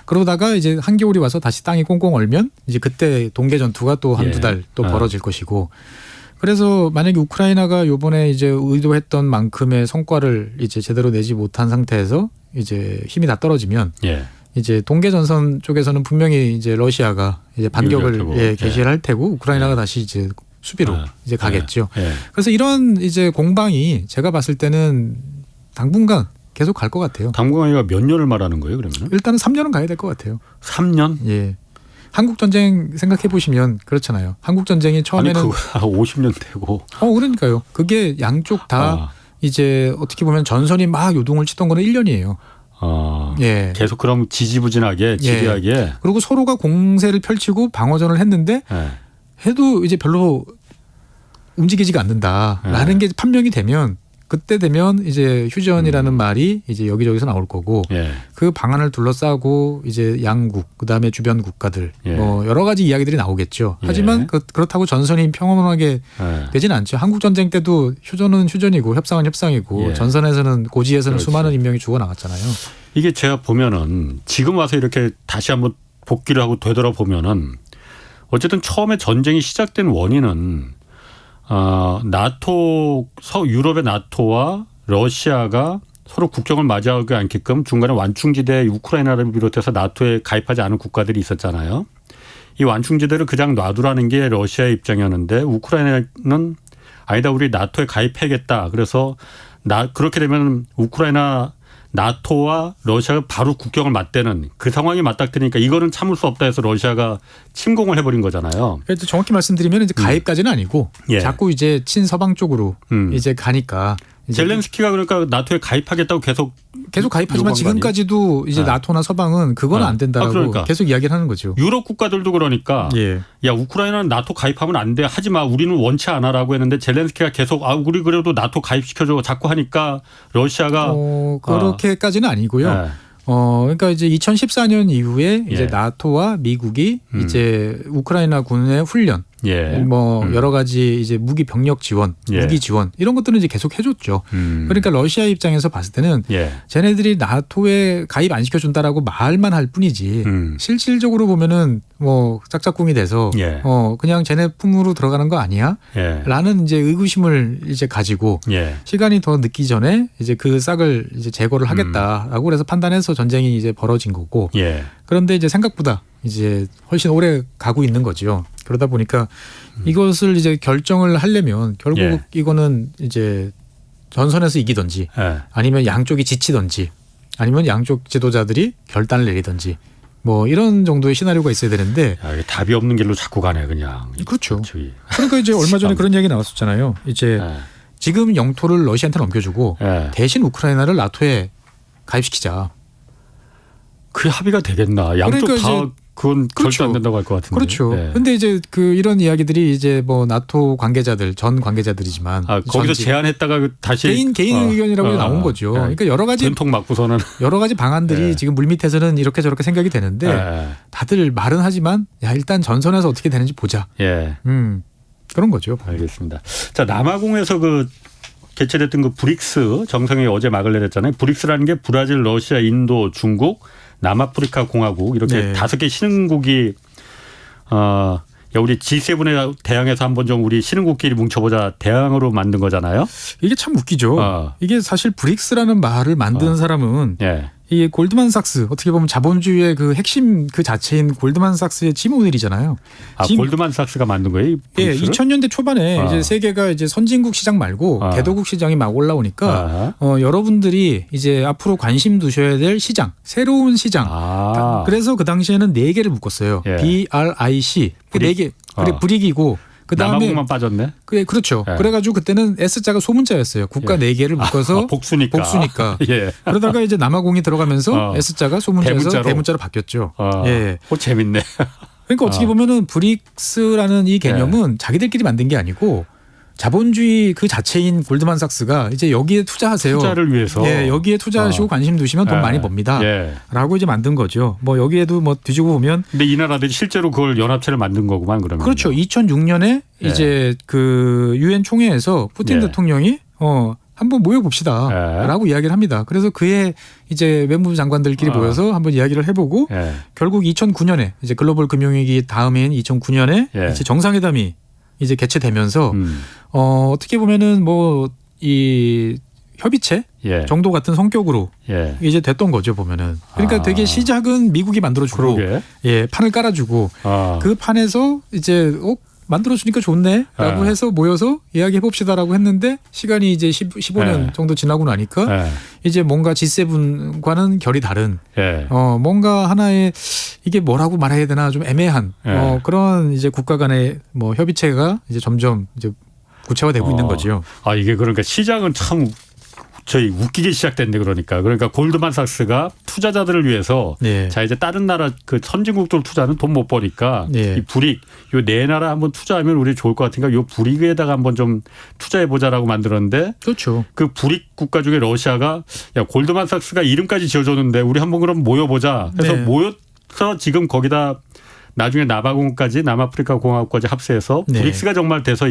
그러다가 이제 한겨울이 와서 다시 땅이 꽁꽁 얼면 이제 그때 동계 전투가 또 한두 달 또 벌어질 것이고. 그래서 만약에 우크라이나가 요번에 이제 의도했던 만큼의 성과를 이제 제대로 내지 못한 상태에서 이제 힘이 다 떨어지면 이제 동계 전선 쪽에서는 분명히 이제 러시아가 이제 반격을 개시를 할 테고 우크라이나가 다시 이제 수비로 이제 가겠죠. 그래서 이런 이제 공방이 제가 봤을 때는 당분간 계속 갈 것 같아요. 당분간이가 몇 년을 말하는 거예요, 그러면? 일단은 3년은 가야 될 것 같아요. 3년? 예. 한국 전쟁 생각해 보시면 그렇잖아요. 한국 전쟁이 처음에는 아니, 50년 되고. 그러니까요. 그게 양쪽 다 이제 어떻게 보면 전선이 막 요동을 치던 거는 1년이에요. 계속 그럼 지지부진하게 지리하게. 그리고 서로가 공세를 펼치고 방어전을 했는데 해도 이제 별로 움직이지가 않는다라는 게 판명이 되면 그때 되면 이제 휴전이라는 말이 이제 여기저기서 나올 거고 그 방안을 둘러싸고 이제 양국 그다음에 주변 국가들 뭐 여러 가지 이야기들이 나오겠죠. 하지만 그렇다고 전선이 평온하게 되지는 않죠. 한국 전쟁 때도 휴전은 휴전이고 협상은 협상이고 전선에서는 고지에서는 수많은 인명이 죽어나갔잖아요. 이게 제가 보면은 지금 와서 이렇게 다시 한번 복귀를 하고 되돌아보면은 어쨌든 처음에 전쟁이 시작된 원인은 유럽의 나토와 러시아가 서로 국경을 맞이하지 않게끔 중간에 완충지대 우크라이나를 비롯해서 나토에 가입하지 않은 국가들이 있었잖아요. 이 완충지대를 그냥 놔두라는 게 러시아의 입장이었는데 우크라이나는 아니다, 우리 나토에 가입해야겠다. 그래서 그렇게 되면 우크라이나 나토와 러시아가 바로 국경을 맞대는 그 상황이 맞닥뜨리니까 이거는 참을 수 없다 해서 러시아가 침공을 해버린 거잖아요. 그러니까 정확히 말씀드리면 이제 가입까지는 아니고 자꾸 이제 친서방 쪽으로 이제 가니까. 젤렌스키가 그러니까 나토에 가입하겠다고 계속 가입하지만 지금까지도 이제 나토나 서방은 그건 안 된다라고 계속 이야기를 하는 거죠. 유럽 국가들도 그러니까 야 우크라이나는 나토 가입하면 안 돼. 하지 마. 우리는 원치 않아라고 했는데 젤렌스키가 계속 우리 그래도 나토 가입시켜줘. 자꾸 하니까 러시아가 그렇게까지는 아니고요. 그러니까 이제 2014년 이후에 이제 나토와 미국이 이제 우크라이나 군의 훈련 뭐 여러 가지 이제 무기 병력 지원, 무기 지원 이런 것들은 이제 계속 해줬죠. 그러니까 러시아 입장에서 봤을 때는 쟤네들이 나토에 가입 안 시켜준다라고 말만 할 뿐이지 실질적으로 보면은 뭐 짝짝꿍이 돼서 그냥 쟤네 품으로 들어가는 거 아니야? 라는 이제 의구심을 이제 가지고 시간이 더 늦기 전에 이제 그 싹을 이제 제거를 하겠다라고 그래서 판단해서 전쟁이 이제 벌어진 거고. 그런데 이제 생각보다 이제 훨씬 오래 가고 있는 거죠. 그러다 보니까 이것을 이제 결정을 하려면 결국 이거는 이제 전선에서 이기든지 아니면 양쪽이 지치든지 아니면 양쪽 지도자들이 결단을 내리든지 뭐 이런 정도의 시나리오가 있어야 되는데 답이 없는 길로 자꾸 가네 그냥. 그렇죠. 그러니까 이제 얼마 전에 그런 이야기 나왔었잖아요. 이제 지금 영토를 러시아한테 넘겨주고 예. 대신 우크라이나를 나토에 가입시키자. 그 합의가 되겠나? 양쪽 그러니까 다 그건 그렇죠. 절대 안 된다고 할 것 같은데. 그렇죠. 예. 근데 이제 그 이런 이야기들이 이제 뭐 나토 관계자들 전 관계자들이지만 거기서 전직 제안했다가 다시 개인 의견이라고 나온 거죠. 예. 그러니까 여러 가지 된통 맞고서는 방안들이 예. 지금 물밑에서는 이렇게 저렇게 생각이 되는데 예. 다들 말은 하지만 야 일단 전선에서 어떻게 되는지 보자. 예. 그런 거죠. 알겠습니다. 자, 남아공에서 그 개최됐던 그 브릭스 정상회의 어제 막을 내렸잖아요. 브릭스라는 게 브라질, 러시아, 인도, 중국, 남아프리카 공화국 이렇게 네. 5개 신흥국이 야, 우리 G7에 대항해서 한번 좀 우리 신흥국끼리 뭉쳐보자 대항으로 만든 거잖아요. 이게 참 웃기죠. 이게 사실 브릭스라는 말을 만든 사람은 예. 이 골드만삭스 어떻게 보면 자본주의의 그 핵심 그 자체인 골드만삭스의 짐 오닐이잖아요. 골드만삭스가 만든 거예요? 예, 2000년대 초반에 이제 세계가 이제 선진국 시장 말고 개도국 시장이 막 올라오니까 여러분들이 이제 앞으로 관심 두셔야 될 시장, 새로운 시장. 그래서 그 당시에는 4개를 묶었어요. 예. BRIC. 브릭? 4개. 그래 브릭이고 그다음에 남아공만 빠졌네. 그렇죠. 예. 그래가지고 그때는 S자가 소문자였어요. 국가 4개를 묶어서 복수니까. 예. 그러다가 이제 남아공이 들어가면서 S자가 소문자에서 대문자로 바뀌었죠. 예. 재밌네. 그러니까 어떻게 보면은 브릭스라는 이 개념은 자기들끼리 만든 게 아니고 자본주의 그 자체인 골드만삭스가 이제 여기에 투자하세요. 투자를 위해서. 예, 여기에 투자하시고 관심 두시면 돈 많이 법니다. 라고 이제 만든 거죠. 뭐 여기에도 뭐 뒤지고 보면. 근데 이 나라들이 실제로 그걸 연합체를 만든 거구만 그러면. 그렇죠. 2006년에 이제 그 유엔 총회에서 푸틴 대통령이 한번 모여봅시다라고 이야기를 합니다. 그래서 그해 이제 외무부 장관들끼리 모여서 한번 이야기를 해보고 결국 2009년에 이제 글로벌 금융위기 다음해인 2009년에 이제 정상회담이 이제 개최되면서 어떻게 보면은 뭐 이 협의체 정도 같은 성격으로 이제 됐던 거죠 보면은. 그러니까 되게 시작은 미국이 만들어주고 판을 깔아주고 그 판에서 이제 만들어주니까 좋네라고 해서 모여서 이야기해 봅시다라고 했는데 시간이 이제 15년 정도 지나고 나니까 이제 뭔가 G7과는 결이 다른 뭔가 하나의 이게 뭐라고 말해야 되나 좀 애매한 그런 이제 국가 간의 뭐 협의체가 이제 점점 이제 구체화되고 있는 거죠. 이게 그러니까 시작은 참 저희 웃기게 시작됐네 그러니까 골드만삭스가 투자자들을 위해서 자 이제 다른 나라 그 선진국들 투자는 돈 못 버니까 이 브릭 요 네 나라 한번 투자하면 우리 좋을 것 같으니까 요 브릭에다가 한번 좀 투자해 보자라고 만들었는데 그렇죠. 그 브릭 국가 중에 러시아가 야 골드만삭스가 이름까지 지어줬는데 우리 한번 그럼 모여보자 해서 모여서 지금 거기다 나중에 남아프리카 공화국까지 합세해서 브릭스가 정말 돼서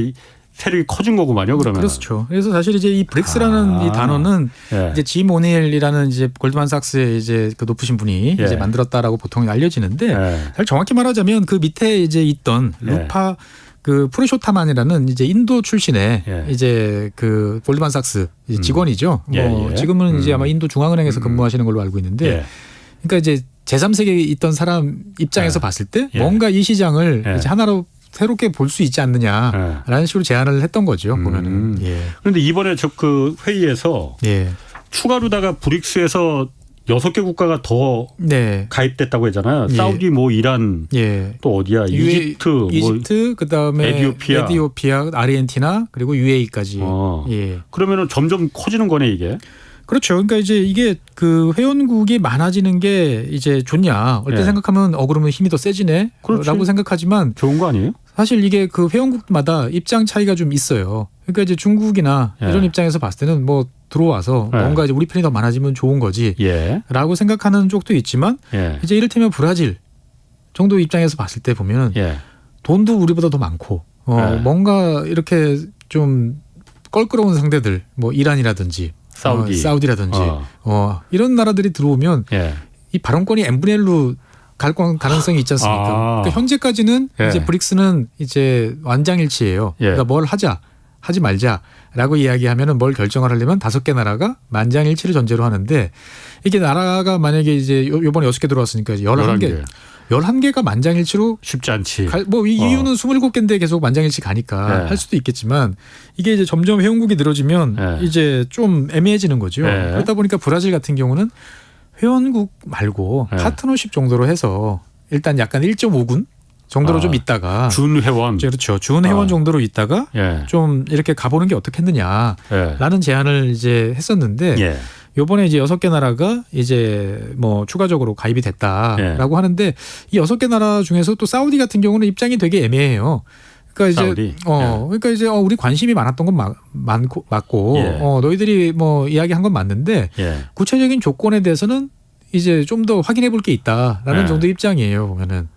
세력이 커진 거구만요, 그러면. 그렇죠. 그래서 사실 이제 이 브릭스라는 이 단어는 이제 짐 오닐이라는 이제 골드만삭스의 이제 그 높으신 분이 이제 만들었다라고 보통 알려지는데 사실 정확히 말하자면 그 밑에 이제 있던 루파 그 프루쇼타만이라는 이제 인도 출신의 이제 그 골드만삭스 직원이죠. 뭐 지금은 이제 아마 인도 중앙은행에서 근무하시는 걸로 알고 있는데 그러니까 이제 제3세계에 있던 사람 입장에서 봤을 때 뭔가 이 시장을 이제 하나로 새롭게 볼 수 있지 않느냐라는 식으로 제안을 했던 거죠. 보면은. 그런데 이번에 저 그 회의에서 추가로다가 브릭스에서 6개 국가가 더 가입됐다고 했잖아요. 사우디, 뭐 이란, 또 어디야? 이집트, 그다음에 에티오피아, 아르헨티나 그리고 UAE까지. 그러면은 점점 커지는 거네 이게. 그렇죠. 그러니까 이제 이게 그 회원국이 많아지는 게 이제 좋냐. 얼핏 생각하면 그러면 힘이 더 세지네. 라고 생각하지만 좋은 거 아니에요? 사실 이게 그 회원국마다 입장 차이가 좀 있어요. 그러니까 이제 중국이나 이런 입장에서 봤을 때는 뭐 들어와서 뭔가 이제 우리 편이 더 많아지면 좋은 거지. 라고 생각하는 쪽도 있지만 이제 이를테면 브라질 정도 입장에서 봤을 때 보면 돈도 우리보다 더 많고 뭔가 이렇게 좀 껄끄러운 상대들 뭐 이란이라든지 사우디라든지 이런 나라들이 들어오면 이 발언권이 n분의 1로 갈 가능성이 있지 않습니까? 그러니까 현재까지는 이제 브릭스는 이제 완장일치예요. 그러니까 뭘 하지 말자라고 이야기하면은 뭘 결정을 하려면 5개 나라가 만장일치를 전제로 하는데 이게 나라가 만약에 이제 요번에 6개 들어왔으니까 11개가 만장일치로 쉽지 않지. 뭐 이유는 27개인데 계속 만장일치 가니까 할 수도 있겠지만 이게 이제 점점 회원국이 늘어지면 이제 좀 애매해지는 거죠. 그러다 보니까 브라질 같은 경우는 회원국 말고 파트너십 정도로 해서 일단 약간 1.5군 정도로 좀 있다가 준회원 그렇죠. 준회원 정도로 있다가 예. 좀 이렇게 가보는 게 어떻겠느냐라는 예. 제안을 이제 했었는데 예. 요번에 이제 6개 나라가 이제 뭐 추가적으로 가입이 됐다라고 예. 하는데 이 6개 나라 중에서 또 사우디 같은 경우는 입장이 되게 애매해요. 그러니까 이제 사우디? 그러니까 이제 우리 관심이 많았던 건 맞고 예. 너희들이 뭐 이야기한 건 맞는데 예. 구체적인 조건에 대해서는 이제 좀 더 확인해 볼 게 있다라는 예. 정도 입장이에요. 보면은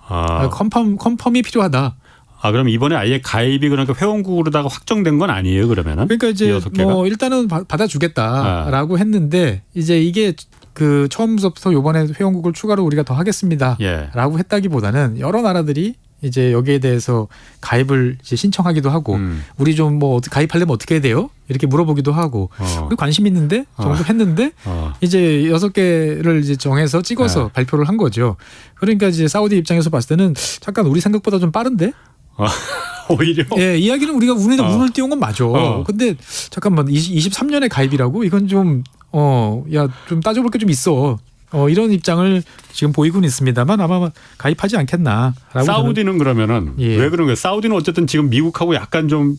아. 컨펌이 필요하다. 그럼 이번에 아예 가입이 그러니까 회원국으로다가 확정된 건 아니에요, 그러면은? 그러니까 이제 이 6개가? 뭐 일단은 받아주겠다라고 했는데 이제 이게 그 처음부터 이번에 회원국을 추가로 우리가 더 하겠습니다라고 예. 했다기보다는 여러 나라들이 이제 여기에 대해서 가입을 이제 신청하기도 하고 우리 좀 뭐 가입하려면 어떻게 해야 돼요? 이렇게 물어보기도 하고 우리 관심 있는데 정도 했는데 이제 6개를 이제 정해서 찍어서 발표를 한 거죠. 그러니까 이제 사우디 입장에서 봤을 때는 잠깐 우리 생각보다 좀 빠른데? 오히려? 예, 이야기는 우리가 운을 띄운 건 맞아. 근데 잠깐만 23년에 가입이라고? 이건 좀 야, 좀 따져볼 게 좀 있어. 이런 입장을 지금 보이고는 있습니다만 아마 가입하지 않겠나. 사우디는 그러면은 예. 왜 그런 거예요? 사우디는 어쨌든 지금 미국하고 약간 좀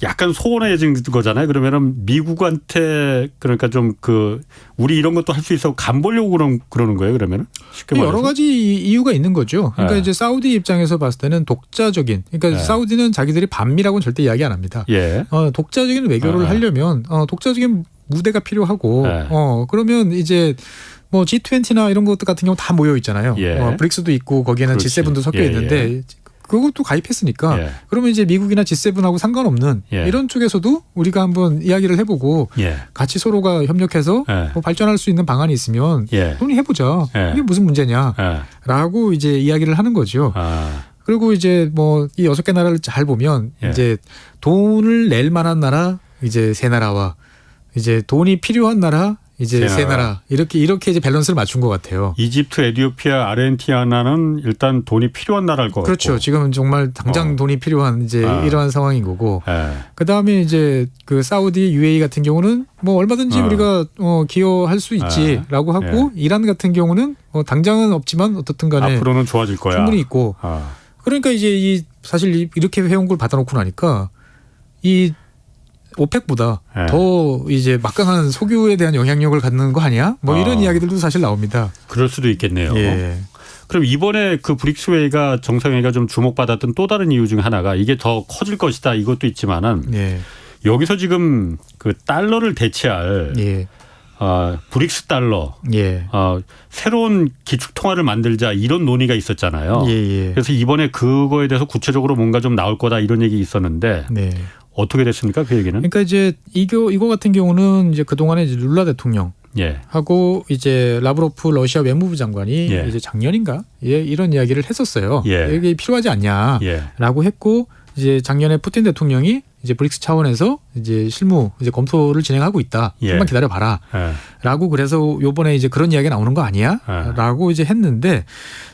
약간 소원해진 거잖아요. 그러면은 미국한테 그러니까 좀 우리 이런 것도 할 수 있어 간 보려고 그러는 거예요. 그러면은 쉽게 말해서. 여러 가지 이유가 있는 거죠. 그러니까 예. 이제 사우디 입장에서 봤을 때는 독자적인 그러니까 예. 사우디는 자기들이 반미라고는 절대 이야기 안 합니다. 예. 독자적인 외교를 하려면 독자적인 무대가 필요하고 예. 그러면 이제 뭐 G20나 이런 것 같은 경우 다 모여 있잖아요. 예. 브릭스도 있고 거기에는 그렇지. G7도 섞여 예, 있는데 예. 그것도 가입했으니까 예. 그러면 이제 미국이나 G7하고 상관없는 예. 이런 쪽에서도 우리가 한번 이야기를 해보고 예. 같이 서로가 협력해서 예. 뭐 발전할 수 있는 방안이 있으면 예. 논의해보자. 예. 이게 무슨 문제냐라고 예. 이제 이야기를 하는 거죠. 그리고 이제 뭐 이 6개 나라를 잘 보면 예. 이제 돈을 낼 만한 나라 이제 3나라와 이제 돈이 필요한 나라 이제 3나라 이렇게 이제 밸런스를 맞춘 것 같아요. 이집트, 에티오피아, 아르헨티나는 일단 돈이 필요한 나라일 것 그렇죠. 같고. 지금은 정말 당장 돈이 필요한 이제 이러한 상황인 거고. 예. 그 다음에 이제 그 사우디, UAE 같은 경우는 뭐 얼마든지 우리가 기여할 수 있지라고 하고 이란 같은 경우는 당장은 없지만 어떻든 간에 앞으로는 좋아질 거야. 충분히 있고. 그러니까 이제 사실 이렇게 회원국을 받아놓고 나니까 이 오펙보다 예. 더 이제 막강한 석유에 대한 영향력을 갖는 거 아니야? 뭐 이런 이야기들도 사실 나옵니다. 그럴 수도 있겠네요. 예. 그럼 이번에 그 브릭스 회의가 정상회의가 좀 주목받았던 또 다른 이유 중 하나가 이게 더 커질 것이다 이것도 있지만은 예. 여기서 지금 그 달러를 대체할 예. 브릭스 달러 예. 새로운 기축 통화를 만들자 이런 논의가 있었잖아요. 예. 그래서 이번에 그거에 대해서 구체적으로 뭔가 좀 나올 거다 이런 얘기 있었는데 네. 어떻게 됐습니까 그 얘기는? 그러니까 이제 이거 같은 경우는 이제 그 동안에 이제 룰라 대통령 예. 하고 이제 라브로프 러시아 외무부 장관이 예. 이제 작년인가 이런 이야기를 했었어요. 예. 이게 필요하지 않냐라고 예. 했고 이제 작년에 푸틴 대통령이 이제 브릭스 차원에서 이제 실무 이제 검토를 진행하고 있다. 예. 좀만 기다려봐라. 예. 라고 그래서 요번에 이제 그런 이야기가 나오는 거 아니야? 예. 라고 이제 했는데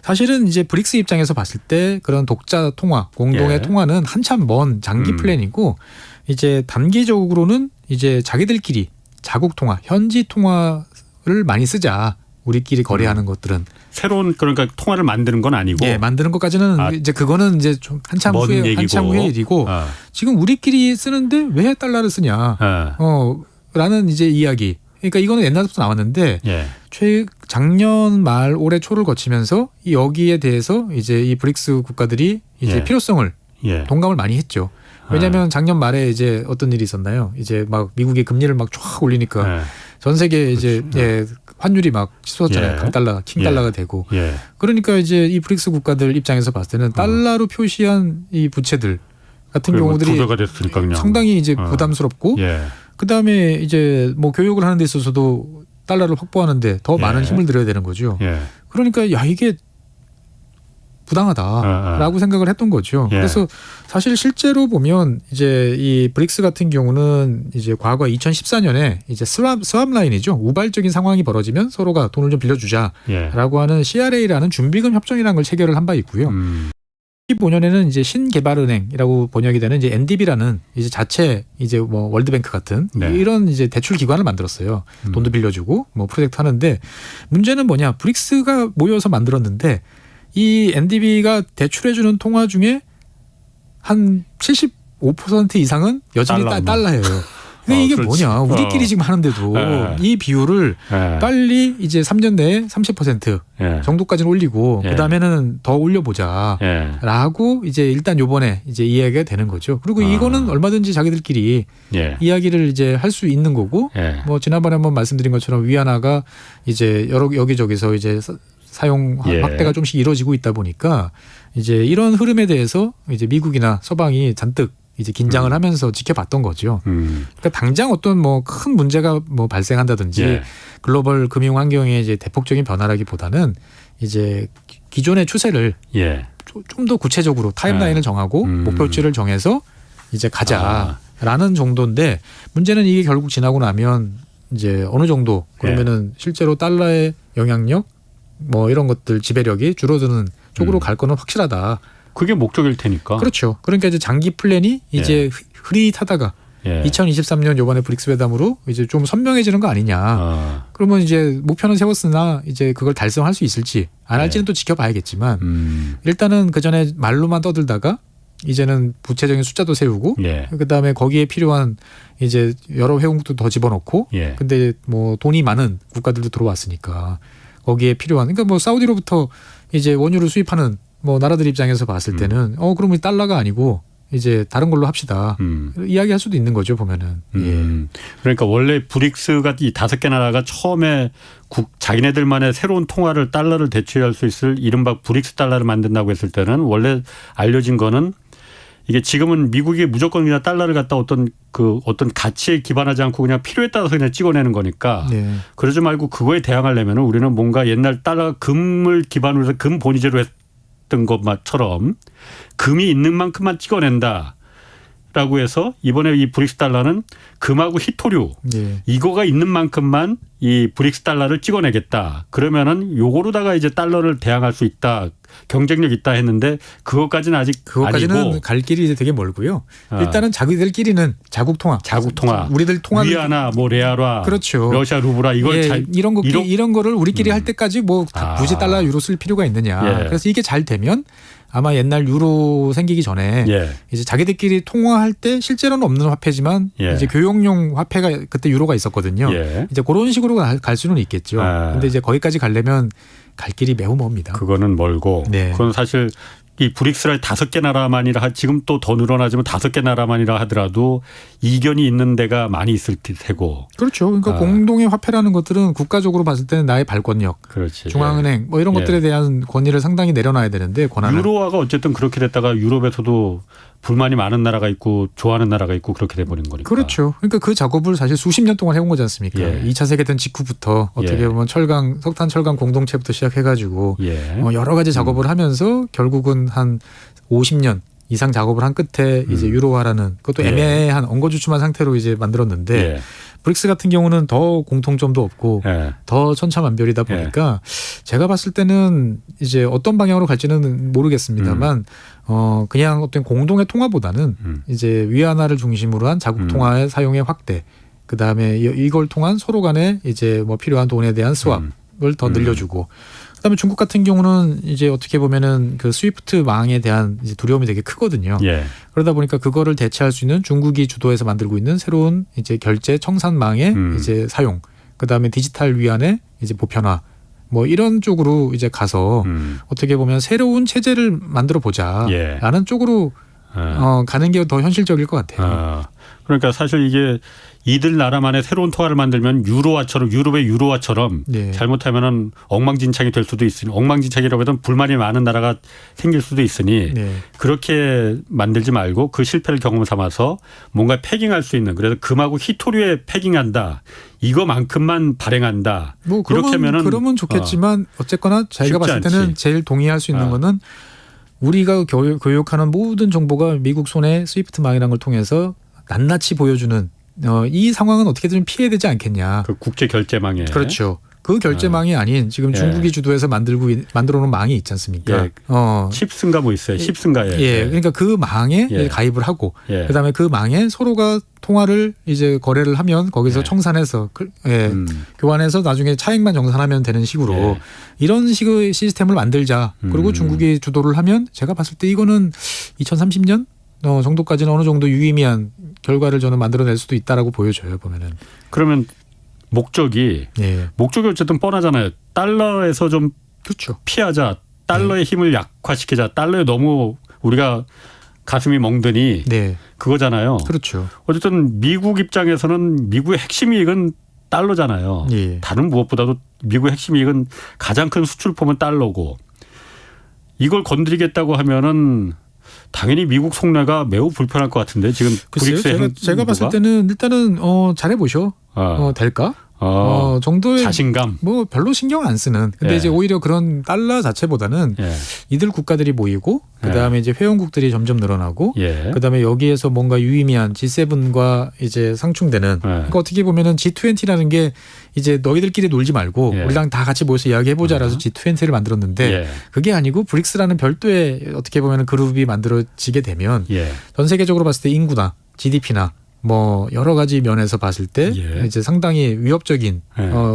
사실은 이제 브릭스 입장에서 봤을 때 그런 독자 통화, 공동의 예. 통화는 한참 먼 장기 플랜이고 이제 단기적으로는 이제 자기들끼리 자국 통화, 현지 통화를 많이 쓰자. 우리끼리 거래하는 것들은 새로운 그러니까 통화를 만드는 건 아니고 예, 만드는 것까지는 이제 그거는 이제 좀 한참 후의 일이고 지금 우리끼리 쓰는데 왜 달러를 쓰냐? 라는 이제 이야기. 그러니까 이거는 옛날부터 나왔는데 예. 작년 말 올해 초를 거치면서 여기에 대해서 이제 이 브릭스 국가들이 이제 예. 필요성을 예. 동감을 많이 했죠. 왜냐하면 작년 말에 이제 어떤 일이 있었나요? 이제 막 미국의 금리를 막 쫙 올리니까 전 세계 이제 환율이 막 치솟았잖아요. 예. 강달러, 킹달러가 되고. 예. 그러니까 이제 이 브릭스 국가들 입장에서 봤을 때는 달러로 표시한 이 부채들 같은 경우들이 두 배가 됐으니까 그냥. 상당히 이제 부담스럽고 예. 그다음에 이제 뭐 교육을 하는 데 있어서도 달러를 확보하는데 더 많은 힘을 들여야 되는 거죠. 예. 그러니까 야 이게 부당하다라고 생각을 했던 거죠. 예. 그래서 사실 실제로 보면 이제 이 브릭스 같은 경우는 이제 과거 2014년에 이제 스왑 라인이죠. 우발적인 상황이 벌어지면 서로가 돈을 좀 빌려주자라고 하는 CRA라는 준비금 협정이라는 걸 체결을 한 바 있고요. 2015년에는 이제 신개발은행이라고 번역이 되는 이제 NDB라는 이제 자체 이제 뭐 월드뱅크 같은 이런 이제 대출 기관을 만들었어요. 돈도 빌려주고 뭐 프로젝트 하는데 문제는 뭐냐? 브릭스가 모여서 만들었는데 이 NDB가 대출해주는 통화 중에 한 75% 이상은 여전히 달러예요. 근데 이게 그렇지. 뭐냐? 우리끼리 지금 하는데도 이 비율을 빨리 이제 3년 내에 30% 정도까지는 올리고 그다음에는 더 올려보자라고 이제 일단 요번에 이제 이야기가 되는 거죠. 그리고 이거는 얼마든지 자기들끼리 이야기를 이제 할 수 있는 거고 뭐 지난번에 한번 말씀드린 것처럼 위안화가 이제 여기저기서 이제 사용 확대가 좀씩 이루어지고 있다 보니까 이제 이런 흐름에 대해서 이제 미국이나 서방이 잔뜩 이제 긴장을 하면서 지켜봤던 거죠. 그러니까 당장 어떤 뭐 큰 문제가 뭐 발생한다든지 글로벌 금융 환경의 이제 대폭적인 변화라기보다는 이제 기존의 추세를 좀 더 구체적으로 타임라인을 정하고 목표치를 정해서 이제 가자라는 정도인데 문제는 이게 결국 지나고 나면 이제 어느 정도 그러면은 실제로 달러의 영향력 뭐 이런 것들 지배력이 줄어드는 쪽으로 갈 거는 확실하다. 그게 목적일 테니까. 그렇죠. 그러니까 이제 장기 플랜이 이제 흐릿하다가 2023년 요번에 브릭스 회담으로 이제 좀 선명해지는 거 아니냐. 그러면 이제 목표는 세웠으나 이제 그걸 달성할 수 있을지 안 할지는 또 지켜봐야겠지만 일단은 그 전에 말로만 떠들다가 이제는 구체적인 숫자도 세우고 그다음에 거기에 필요한 이제 여러 회원국도 더 집어넣고 근데 뭐 돈이 많은 국가들도 들어왔으니까 거기에 필요한 그러니까 뭐 사우디로부터 이제 원유를 수입하는 뭐 나라들 입장에서 봤을 때는 그러면 달러가 아니고 이제 다른 걸로 합시다. 이야기할 수도 있는 거죠 보면은. 그러니까 원래 브릭스가 이 5개 나라가 처음에 자기네들만의 새로운 통화를 달러를 대체할 수 있을 이른바 브릭스 달러를 만든다고 했을 때는 원래 알려진 거는 이게 지금은 미국이 무조건 그냥 달러를 갖다 어떤 가치에 기반하지 않고 그냥 필요에 따라서 그냥 찍어내는 거니까 그러지 말고 그거에 대항하려면 우리는 뭔가 옛날 달러 금을 기반으로 해서 금 본위제로 했던 것처럼 금이 있는 만큼만 찍어낸다. 라고 해서 이번에 이 브릭스 달러는 금하고 희토류 이거가 있는 만큼만 이 브릭스 달러를 찍어내겠다. 그러면은 요거로다가 이제 달러를 대항할 수 있다. 경쟁력 있다 했는데 그것까지는 아직 그것까지는 아니고. 갈 길이 이제 되게 멀고요. 일단은 자기들끼리는 자국 통화. 우리들 통화. 위안화, 뭐 레알화, 그렇죠. 러시아 루블화 이걸 이런 거를 우리끼리 할 때까지 뭐 굳이 달러 유로 쓸 필요가 있느냐. 그래서 이게 잘 되면 아마 옛날 유로 생기기 전에 이제 자기들끼리 통화할 때 실제로는 없는 화폐지만 이제 교역용 화폐가 그때 유로가 있었거든요. 이제 그런 식으로 갈 수는 있겠죠. 근데 이제 거기까지 가려면 갈 길이 매우 멉니다. 그거는 멀고 그건 사실 이 브릭스라 5개 나라만이라 지금 또 더 늘어나지만 5개 나라만이라 하더라도 이견이 있는 데가 많이 있을 테고. 그렇죠. 그러니까 공동의 화폐라는 것들은 국가적으로 봤을 때는 나의 발권력, 중앙은행 뭐 이런 것들에 대한 권위를 상당히 내려놔야 되는데 권한을. 유로화가 어쨌든 그렇게 됐다가 유럽에서도 불만이 많은 나라가 있고 좋아하는 나라가 있고 그렇게 돼버린 거니까. 그렇죠. 그러니까 그 작업을 사실 수십 년 동안 해온 거지 않습니까? 2차 세계대전 직후부터 어떻게 보면 석탄 철강 공동체부터 시작해가지고 여러 가지 작업을 하면서 결국은 한 50년 이상 작업을 한 끝에 이제 유로화라는 그것도 애매한 엉거주춤한 상태로 이제 만들었는데 브릭스 같은 경우는 더 공통점도 없고 더 천차만별이다 보니까 제가 봤을 때는 이제 어떤 방향으로 갈지는 모르겠습니다만 그냥 어떤 공동의 통화보다는 이제 위안화를 중심으로 한 자국 통화의 사용의 확대 그다음에 이걸 통한 서로 간에 이제 뭐 필요한 돈에 대한 스왑을 더 늘려주고 그다음에 중국 같은 경우는 이제 어떻게 보면은 그 스위프트망에 대한 이제 두려움이 되게 크거든요. 그러다 보니까 그거를 대체할 수 있는 중국이 주도해서 만들고 있는 새로운 이제 결제 청산망의 이제 사용, 그다음에 디지털 위안의 이제 보편화, 뭐 이런 쪽으로 이제 가서 어떻게 보면 새로운 체제를 만들어 보자라는 쪽으로 가는 게 더 현실적일 것 같아요. 그러니까 사실 이게 이들 나라만의 새로운 통화를 만들면 유럽의 유로화처럼 잘못하면은 엉망진창이 될 수도 있으니 엉망진창이라고 해도 불만이 많은 나라가 생길 수도 있으니 그렇게 만들지 말고 그 실패를 경험 삼아서 뭔가 패깅할 수 있는 그래서 금하고 희토류에 패깅한다. 이거만큼만 발행한다. 뭐 그러면 좋겠지만 어쨌거나 자기가 봤을 때는 제일 동의할 수 있는 거는 우리가 교육하는 모든 정보가 미국 손에 스위프트망이라는 걸 통해서 낱낱이 보여주는 이 상황은 어떻게든 피해야 되지 않겠냐. 그 국제 결제망에. 그렇죠. 그 결제망이 아닌 지금 중국이 주도해서 만들어 놓은 망이 있지 않습니까? 칩스인가 뭐 있어요. 칩스인가에. 그러니까 그 망에 가입을 하고 그다음에 그 망에 서로가 통화를 이제 거래를 하면 거기서 청산해서 교환해서 나중에 차익만 정산하면 되는 식으로 이런 식의 시스템을 만들자. 그리고 중국이 주도를 하면 제가 봤을 때 이거는 2030년 정도까지는 어느 정도 유의미한 결과를 저는 만들어낼 수도 있다라고 보여져요. 보면은. 그러면 목적이 어쨌든 뻔하잖아요. 달러에서 좀 그렇죠. 피하자. 달러의 힘을 약화시키자. 달러에 너무 우리가 가슴이 멍드니 그거잖아요. 그렇죠. 어쨌든 미국 입장에서는 미국의 핵심 이익은 달러잖아요. 다른 무엇보다도 미국의 핵심 이익은 가장 큰 수출품은 달러고 이걸 건드리겠다고 하면은 당연히 미국 속내가 매우 불편할 것 같은데 지금 브릭스의 제가 봤을 때는 일단은 잘해보셔. 될까? 정도의 자신감. 뭐 별로 신경 안 쓰는. 근데 이제 오히려 그런 달러 자체보다는 이들 국가들이 모이고 그다음에 이제 회원국들이 점점 늘어나고 그다음에 여기에서 뭔가 유의미한 G7과 이제 상충되는 그러니까 어떻게 보면은 G20라는 게 이제 너희들끼리 놀지 말고 우리랑 다 같이 모여서 이야기해보자라서 G20를 만들었는데 그게 아니고 브릭스라는 별도의 어떻게 보면은 그룹이 만들어지게 되면 전 세계적으로 봤을 때 인구나 GDP나 뭐 여러 가지 면에서 봤을 때 이제 상당히 위협적인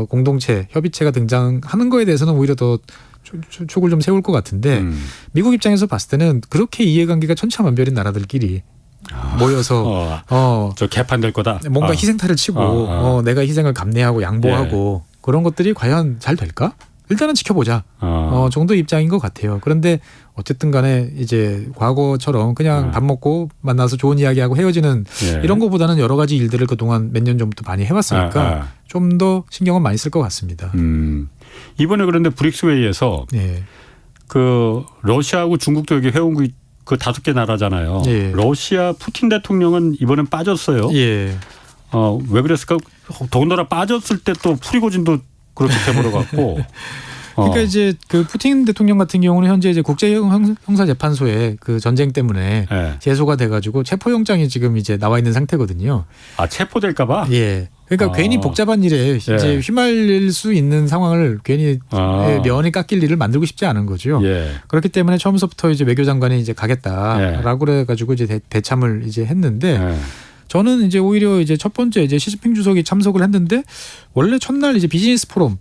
공동체, 협의체가 등장하는 거에 대해서는 오히려 더 촉을 좀 세울 것 같은데 미국 입장에서 봤을 때는 그렇게 이해관계가 천차만별인 나라들끼리 모여서 저 개판될 거다. 뭔가 희생타를 치고 내가 희생을 감내하고 양보하고 그런 것들이 과연 잘 될까? 일단은 지켜보자 정도 입장인 것 같아요. 그런데 어쨌든 간에 이제 과거처럼 그냥 밥 먹고 만나서 좋은 이야기하고 헤어지는 이런 것보다는 여러 가지 일들을 그동안 몇 년 전부터 많이 해왔으니까 좀 더 신경은 많이 쓸 것 같습니다. 이번에 그런데 브릭스 회의에서 그 러시아하고 중국도 여기 회원국이 그 5개 나라잖아요. 러시아 푸틴 대통령은 이번엔 빠졌어요. 왜 그랬을까? 더군다나 빠졌을 때 또 프리고진도 그렇게 돼버려 갖고. 그러니까 이제 그 푸틴 대통령 같은 경우는 현재 이제 국제형사재판소에 그 전쟁 때문에 제소가 돼가지고 체포영장이 지금 이제 나와 있는 상태거든요. 체포될까봐? 그러니까 괜히 복잡한 일에 이제 휘말릴 수 있는 상황을 괜히 면이 깎일 일을 만들고 싶지 않은 거죠. 그렇기 때문에 처음부터 이제 외교장관이 이제 가겠다라고 그래가지고 이제 대참을 이제 했는데. 저는 이제 오히려 이제 첫 번째 이제 시진핑 주석이 참석을 했는데 원래 첫날 이제 비즈니스 포럼에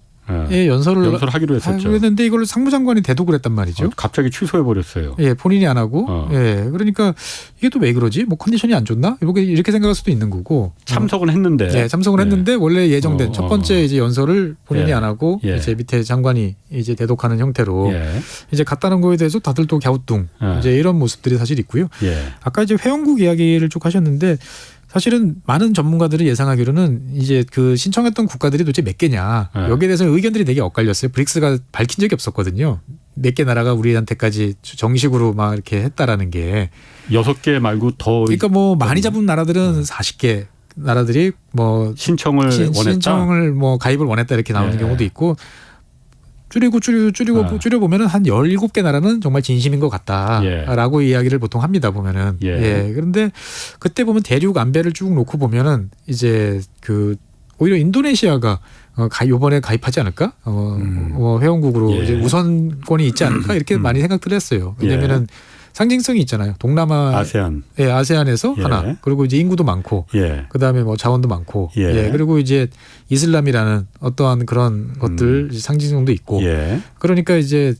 연설을 하기로 했었죠. 했는데 이걸 상무장관이 대독을 했단 말이죠. 갑자기 취소해 버렸어요. 본인이 안 하고. 그러니까 이게 또 왜 그러지? 뭐 컨디션이 안 좋나? 이렇게 생각할 수도 있는 거고. 참석은 했는데. 참석을 했는데 원래 예정된 첫 번째 이제 연설을 본인이 안 하고 이제 밑에 장관이 이제 대독하는 형태로 이제 갔다는 거에 대해서 다들 또 갸우뚱 이제 이런 모습들이 사실 있고요. 아까 이제 회원국 이야기를 쭉 하셨는데. 사실은 많은 전문가들이 예상하기로는 이제 그 신청했던 국가들이 도대체 몇 개냐 여기에 대해서 의견들이 되게 엇갈렸어요. 브릭스가 밝힌 적이 없었거든요. 몇 개 나라가 우리한테까지 정식으로 막 이렇게 했다라는 게 6개 말고 더. 그러니까 뭐 많이 잡은 나라들은 40개 나라들이 뭐 신청을 뭐 가입을 원했다 이렇게 나오는 경우도 있고. 줄여보면은 한 17개 나라는 정말 진심인 것 같다라고 이야기를 보통 합니다, 보면은. 그런데 그때 보면 대륙 안배를 쭉 놓고 보면은 이제 그 오히려 인도네시아가 이번에 가입하지 않을까? 회원국으로 이제 우선권이 있지 않을까? 이렇게 많이 생각들 했어요. 왜냐면은 상징성이 있잖아요. 동남아 아세안에서 하나. 그리고 이제 인구도 많고 그다음에 뭐 자원도 많고 그리고 이제 이슬람이라는 어떠한 그런 것들 상징성도 있고 그러니까 이제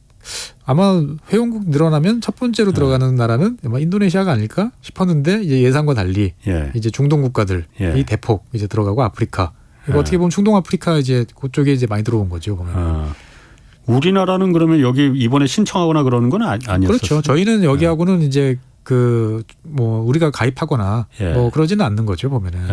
아마 회원국 늘어나면 첫 번째로 들어가는 나라는 아마 인도네시아가 아닐까 싶었는데 이제 예상과 달리 이제 중동 국가들이 대폭 이제 들어가고 아프리카 이거 어떻게 보면 중동 아프리카 이제 그쪽에 이제 많이 들어온 거죠. 보면. 우리나라는 그러면 여기 이번에 신청하거나 그러는 건 아니었어요? 그렇죠. 저희는 여기하고는 이제 그 뭐 우리가 가입하거나 뭐 그러지는 않는 거죠, 보면은.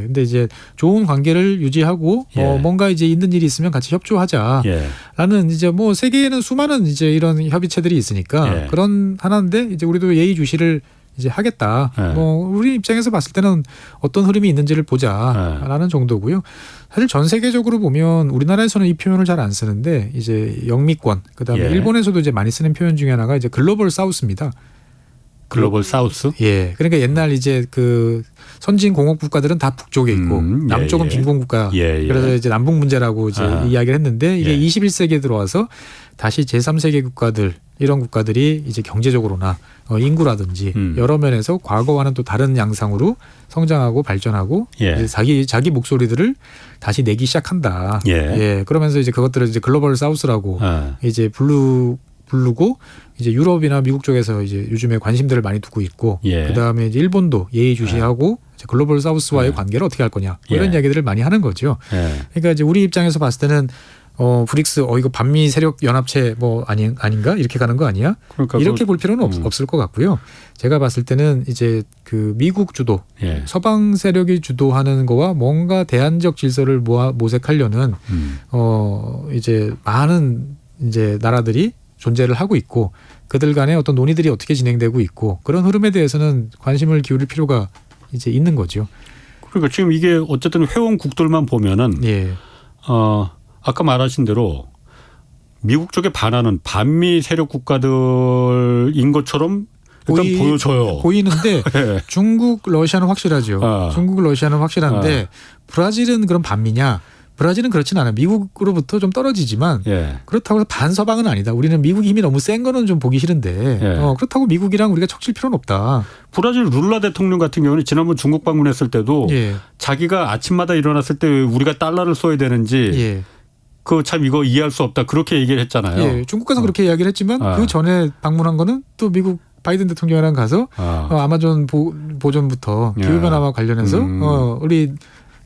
근데 이제 좋은 관계를 유지하고 뭔가 이제 있는 일이 있으면 같이 협조하자라는 이제 뭐 세계에는 수많은 이제 이런 협의체들이 있으니까 그런 하나인데 이제 우리도 예의주시를 이제 하겠다. 뭐 우리 입장에서 봤을 때는 어떤 흐름이 있는지를 보자라는 정도고요. 사실 전 세계적으로 보면 우리나라에서는 이 표현을 잘 안 쓰는데 이제 영미권 그다음에 일본에서도 이제 많이 쓰는 표현 중에 하나가 이제 글로벌 사우스입니다. 글로벌 사우스? 예. 그러니까 옛날 이제 그 선진 공업 국가들은 다 북쪽에 있고 남쪽은 빈곤 국가. 그래서 이제 남북 문제라고 이제 이야기를 했는데 이게 21세기에 들어와서 다시 제3세계 국가들 이런 국가들이 이제 경제적으로나 인구라든지 여러 면에서 과거와는 또 다른 양상으로 성장하고 발전하고 이제 자기 목소리들을 다시 내기 시작한다. 그러면서 이제 그것들을 이제 글로벌 사우스라고 이제 부르고 이제 유럽이나 미국 쪽에서 이제 요즘에 관심들을 많이 두고 있고 그다음에 이제 일본도 예의주시하고 이제 글로벌 사우스와의 관계를 어떻게 할 거냐 이런 이야기들을 많이 하는 거죠. 그러니까 이제 우리 입장에서 봤을 때는 브릭스 이거 반미 세력 연합체 뭐 아닌가 이렇게 가는 거 아니야? 그러니까 이렇게 볼 필요는 없을 것 같고요. 제가 봤을 때는 이제 그 미국 주도 서방 세력이 주도하는 거와 뭔가 대안적 질서를 모색하려는 이제 많은 이제 나라들이 존재를 하고 있고 그들 간의 어떤 논의들이 어떻게 진행되고 있고 그런 흐름에 대해서는 관심을 기울일 필요가 이제 있는 거죠. 그러니까 지금 이게 어쨌든 회원국들만 보면은 아까 말하신 대로 미국 쪽에 반하는 반미 세력 국가들인 것처럼 일단 보여져요. 보이는데 중국, 러시아는 확실하죠. 중국, 러시아는 확실한데 브라질은 그럼 반미냐? 브라질은 그렇진 않아요. 미국으로부터 좀 떨어지지만 그렇다고 해서 반서방은 아니다. 우리는 미국 힘이 너무 센 거는 좀 보기 싫은데 그렇다고 미국이랑 우리가 척칠 필요는 없다. 브라질 룰라 대통령 같은 경우는 지난번 중국 방문했을 때도 자기가 아침마다 일어났을 때 우리가 달러를 써야 되는지 그 참 이거 이해할 수 없다. 그렇게 얘기를 했잖아요. 중국 가서 그렇게 이야기를 했지만 그 전에 방문한 거는 또 미국 바이든 대통령이랑 가서 아마존 보존부터 기후변화와 관련해서 우리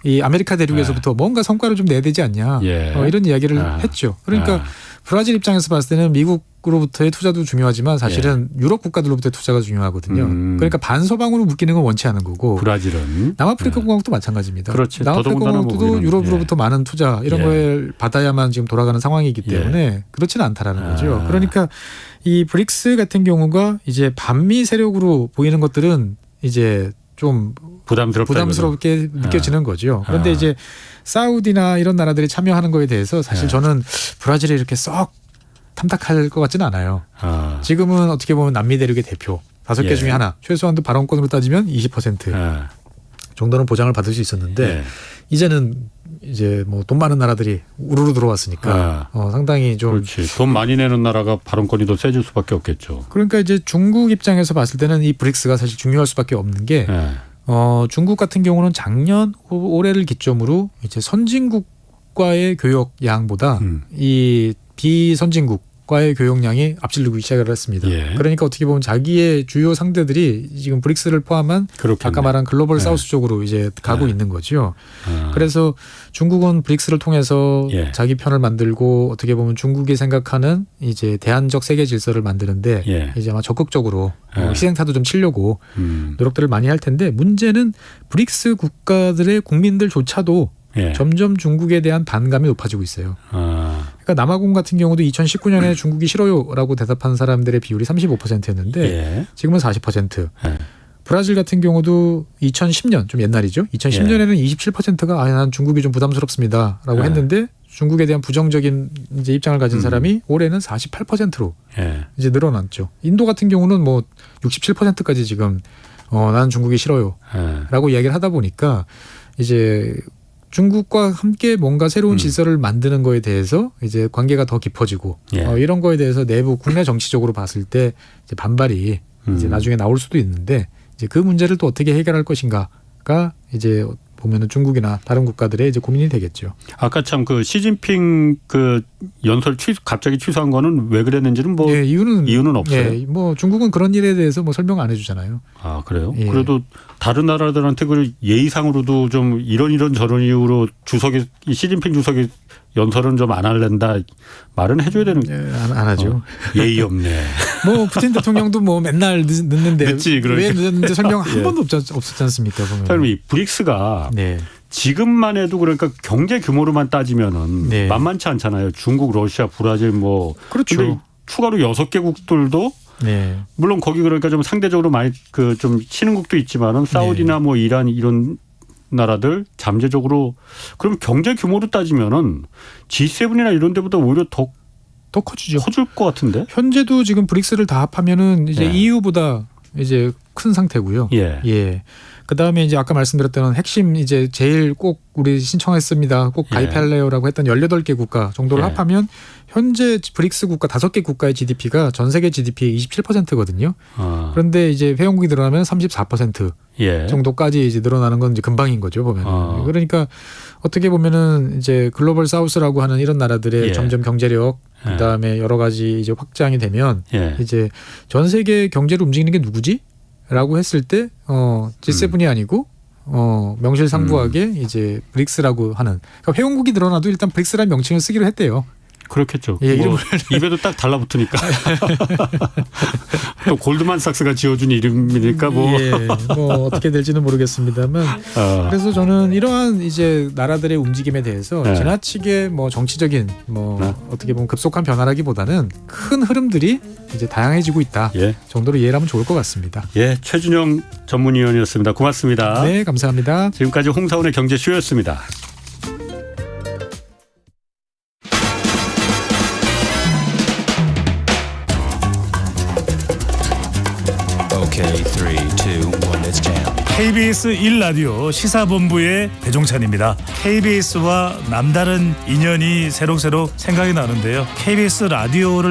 이 아메리카 대륙에서부터 뭔가 성과를 좀 내야 되지 않냐 이런 이야기를 했죠. 그러니까 브라질 입장에서 봤을 때는 미국으로부터의 투자도 중요하지만 사실은 유럽 국가들로부터의 투자가 중요하거든요. 그러니까 반서방으로 묶이는 건 원치 않은 거고 브라질은 남아프리카 공화국도 마찬가지입니다. 그렇지. 남아프리카 공화국도 유럽으로부터 많은 투자 이런 거에 받아야만 지금 돌아가는 상황이기 때문에 그렇지는 않다라는 거죠. 그러니까 이 브릭스 같은 경우가 이제 반미 세력으로 보이는 것들은 이제 좀 부담스럽게 느껴지는 거죠. 그런데 이제 사우디나 이런 나라들이 참여하는 거에 대해서 사실 저는 브라질이 이렇게 썩 탐탁할 것 같지는 않아요. 지금은 어떻게 보면 남미 대륙의 대표 5개 중에 하나 최소한도 발언권으로 따지면 20% 정도는 보장을 받을 수 있었는데 이제는 이제 뭐 돈 많은 나라들이 우르르 들어왔으니까 상당히 좀 그렇지. 돈 많이 내는 나라가 발언권이 더 세질 수밖에 없겠죠. 그러니까 이제 중국 입장에서 봤을 때는 이 브릭스가 사실 중요할 수밖에 없는 게 중국 같은 경우는 작년 올해를 기점으로 이제 선진국과의 교역량보다 이 비선진국과의 교역량이 앞질르기 시작을 했습니다. 그러니까 어떻게 보면 자기의 주요 상대들이 지금 브릭스를 포함한 아까 말한 글로벌 사우스 쪽으로 이제 가고 있는 거죠. 그래서 중국은 브릭스를 통해서 자기 편을 만들고 어떻게 보면 중국이 생각하는 이제 대안적 세계 질서를 만드는데 이제 아마 적극적으로 희생타도 좀 치려고 노력들을 많이 할 텐데 문제는 브릭스 국가들의 국민들조차도 점점 중국에 대한 반감이 높아지고 있어요. 그러니까 남아공 같은 경우도 2019년에 중국이 싫어요라고 대답한 사람들의 비율이 35%였는데 지금은 40%. 브라질 같은 경우도 2010년 좀 옛날이죠. 2010년에는 27%가 난 중국이 좀 부담스럽습니다라고 했는데 중국에 대한 부정적인 이제 입장을 가진 사람이 올해는 48%로 이제 늘어났죠. 인도 같은 경우는 뭐 67%까지 지금 나는 중국이 싫어요라고 이야기를 하다 보니까 이제 중국과 함께 뭔가 새로운 질서를 만드는 거에 대해서 이제 관계가 더 깊어지고 이런 거에 대해서 내부 국내 정치적으로 봤을 때 이제 반발이 이제 나중에 나올 수도 있는데 이제 그 문제를 또 어떻게 해결할 것인가가 이제 보면은 중국이나 다른 국가들의 이제 고민이 되겠죠. 아까 참 그 시진핑 그 연설 갑자기 취소한 거는 왜 그랬는지는 뭐 이유는 없어요. 뭐 중국은 그런 일에 대해서 뭐 설명 안 해주잖아요. 아 그래요? 그래도 다른 나라들한테 그 예의상으로도 좀 이런 저런 이유로 시진핑 주석이 연설은 좀 안 할랜다 말은 해줘야 되는 안 하죠. 예의 없네. 뭐 푸틴 대통령도 뭐 맨날 늦는데 늦지, 그러니까. 왜 늦는지 설명 한 번도 없었지 않습니까? 보면. 이 브릭스가 지금만 해도 그러니까 경제 규모로만 따지면은 만만치 않잖아요. 중국, 러시아, 브라질 뭐 그렇죠. 근데 추가로 6개국들도 물론 거기 그러니까 좀 상대적으로 많이 그 좀 신흥국도 있지만은 사우디나 뭐 이란 이런 나라들 잠재적으로 그럼 경제 규모로 따지면은 G7이나 이런 데보다 오히려 더 커지죠. 커질 것 같은데. 현재도 지금 브릭스를 다 합하면은 이제 EU보다 이제 큰 상태고요. 예. 예. 그다음에 이제 아까 말씀드렸던 핵심 이제 제일 꼭 우리 신청했습니다. 꼭 가입할래요라고 했던 18개 국가 정도를 합하면 현재 브릭스 국가 5개 국가의 GDP가 전 세계 GDP의 27%거든요. 그런데 이제 회원국이 늘어나면 34% 정도까지 이제 늘어나는 건 이제 금방인 거죠, 보면. 그러니까 어떻게 보면은 이제 글로벌 사우스라고 하는 이런 나라들의 점점 경제력 그다음에 여러 가지 이제 확장이 되면 이제 전 세계 경제를 움직이는 게 누구지? 라고 했을 때 G7이 아니고 명실상부하게 이제 브릭스라고 하는, 그러니까 회원국이 늘어나도 일단 브릭스라는 명칭을 쓰기로 했대요. 그렇겠죠. 예, 뭐 입에도 딱 달라붙으니까. 또 골드만삭스가 지어준 이름이니까 뭐. 예, 뭐 어떻게 될지는 모르겠습니다만. 그래서 저는 이러한 이제 나라들의 움직임에 대해서 지나치게 뭐 정치적인 뭐 어떻게 보면 급속한 변화라기보다는 큰 흐름들이 이제 다양해지고 있다 정도로 이해를 하면 좋을 것 같습니다. 예, 최준영 전문위원이었습니다. 고맙습니다. 네, 감사합니다. 지금까지 홍사원의 경제쇼였습니다. KBS 1라디오 시사본부의 배종찬입니다. KBS와 남다른 인연이 새록새록 생각이 나는데요. KBS 라디오를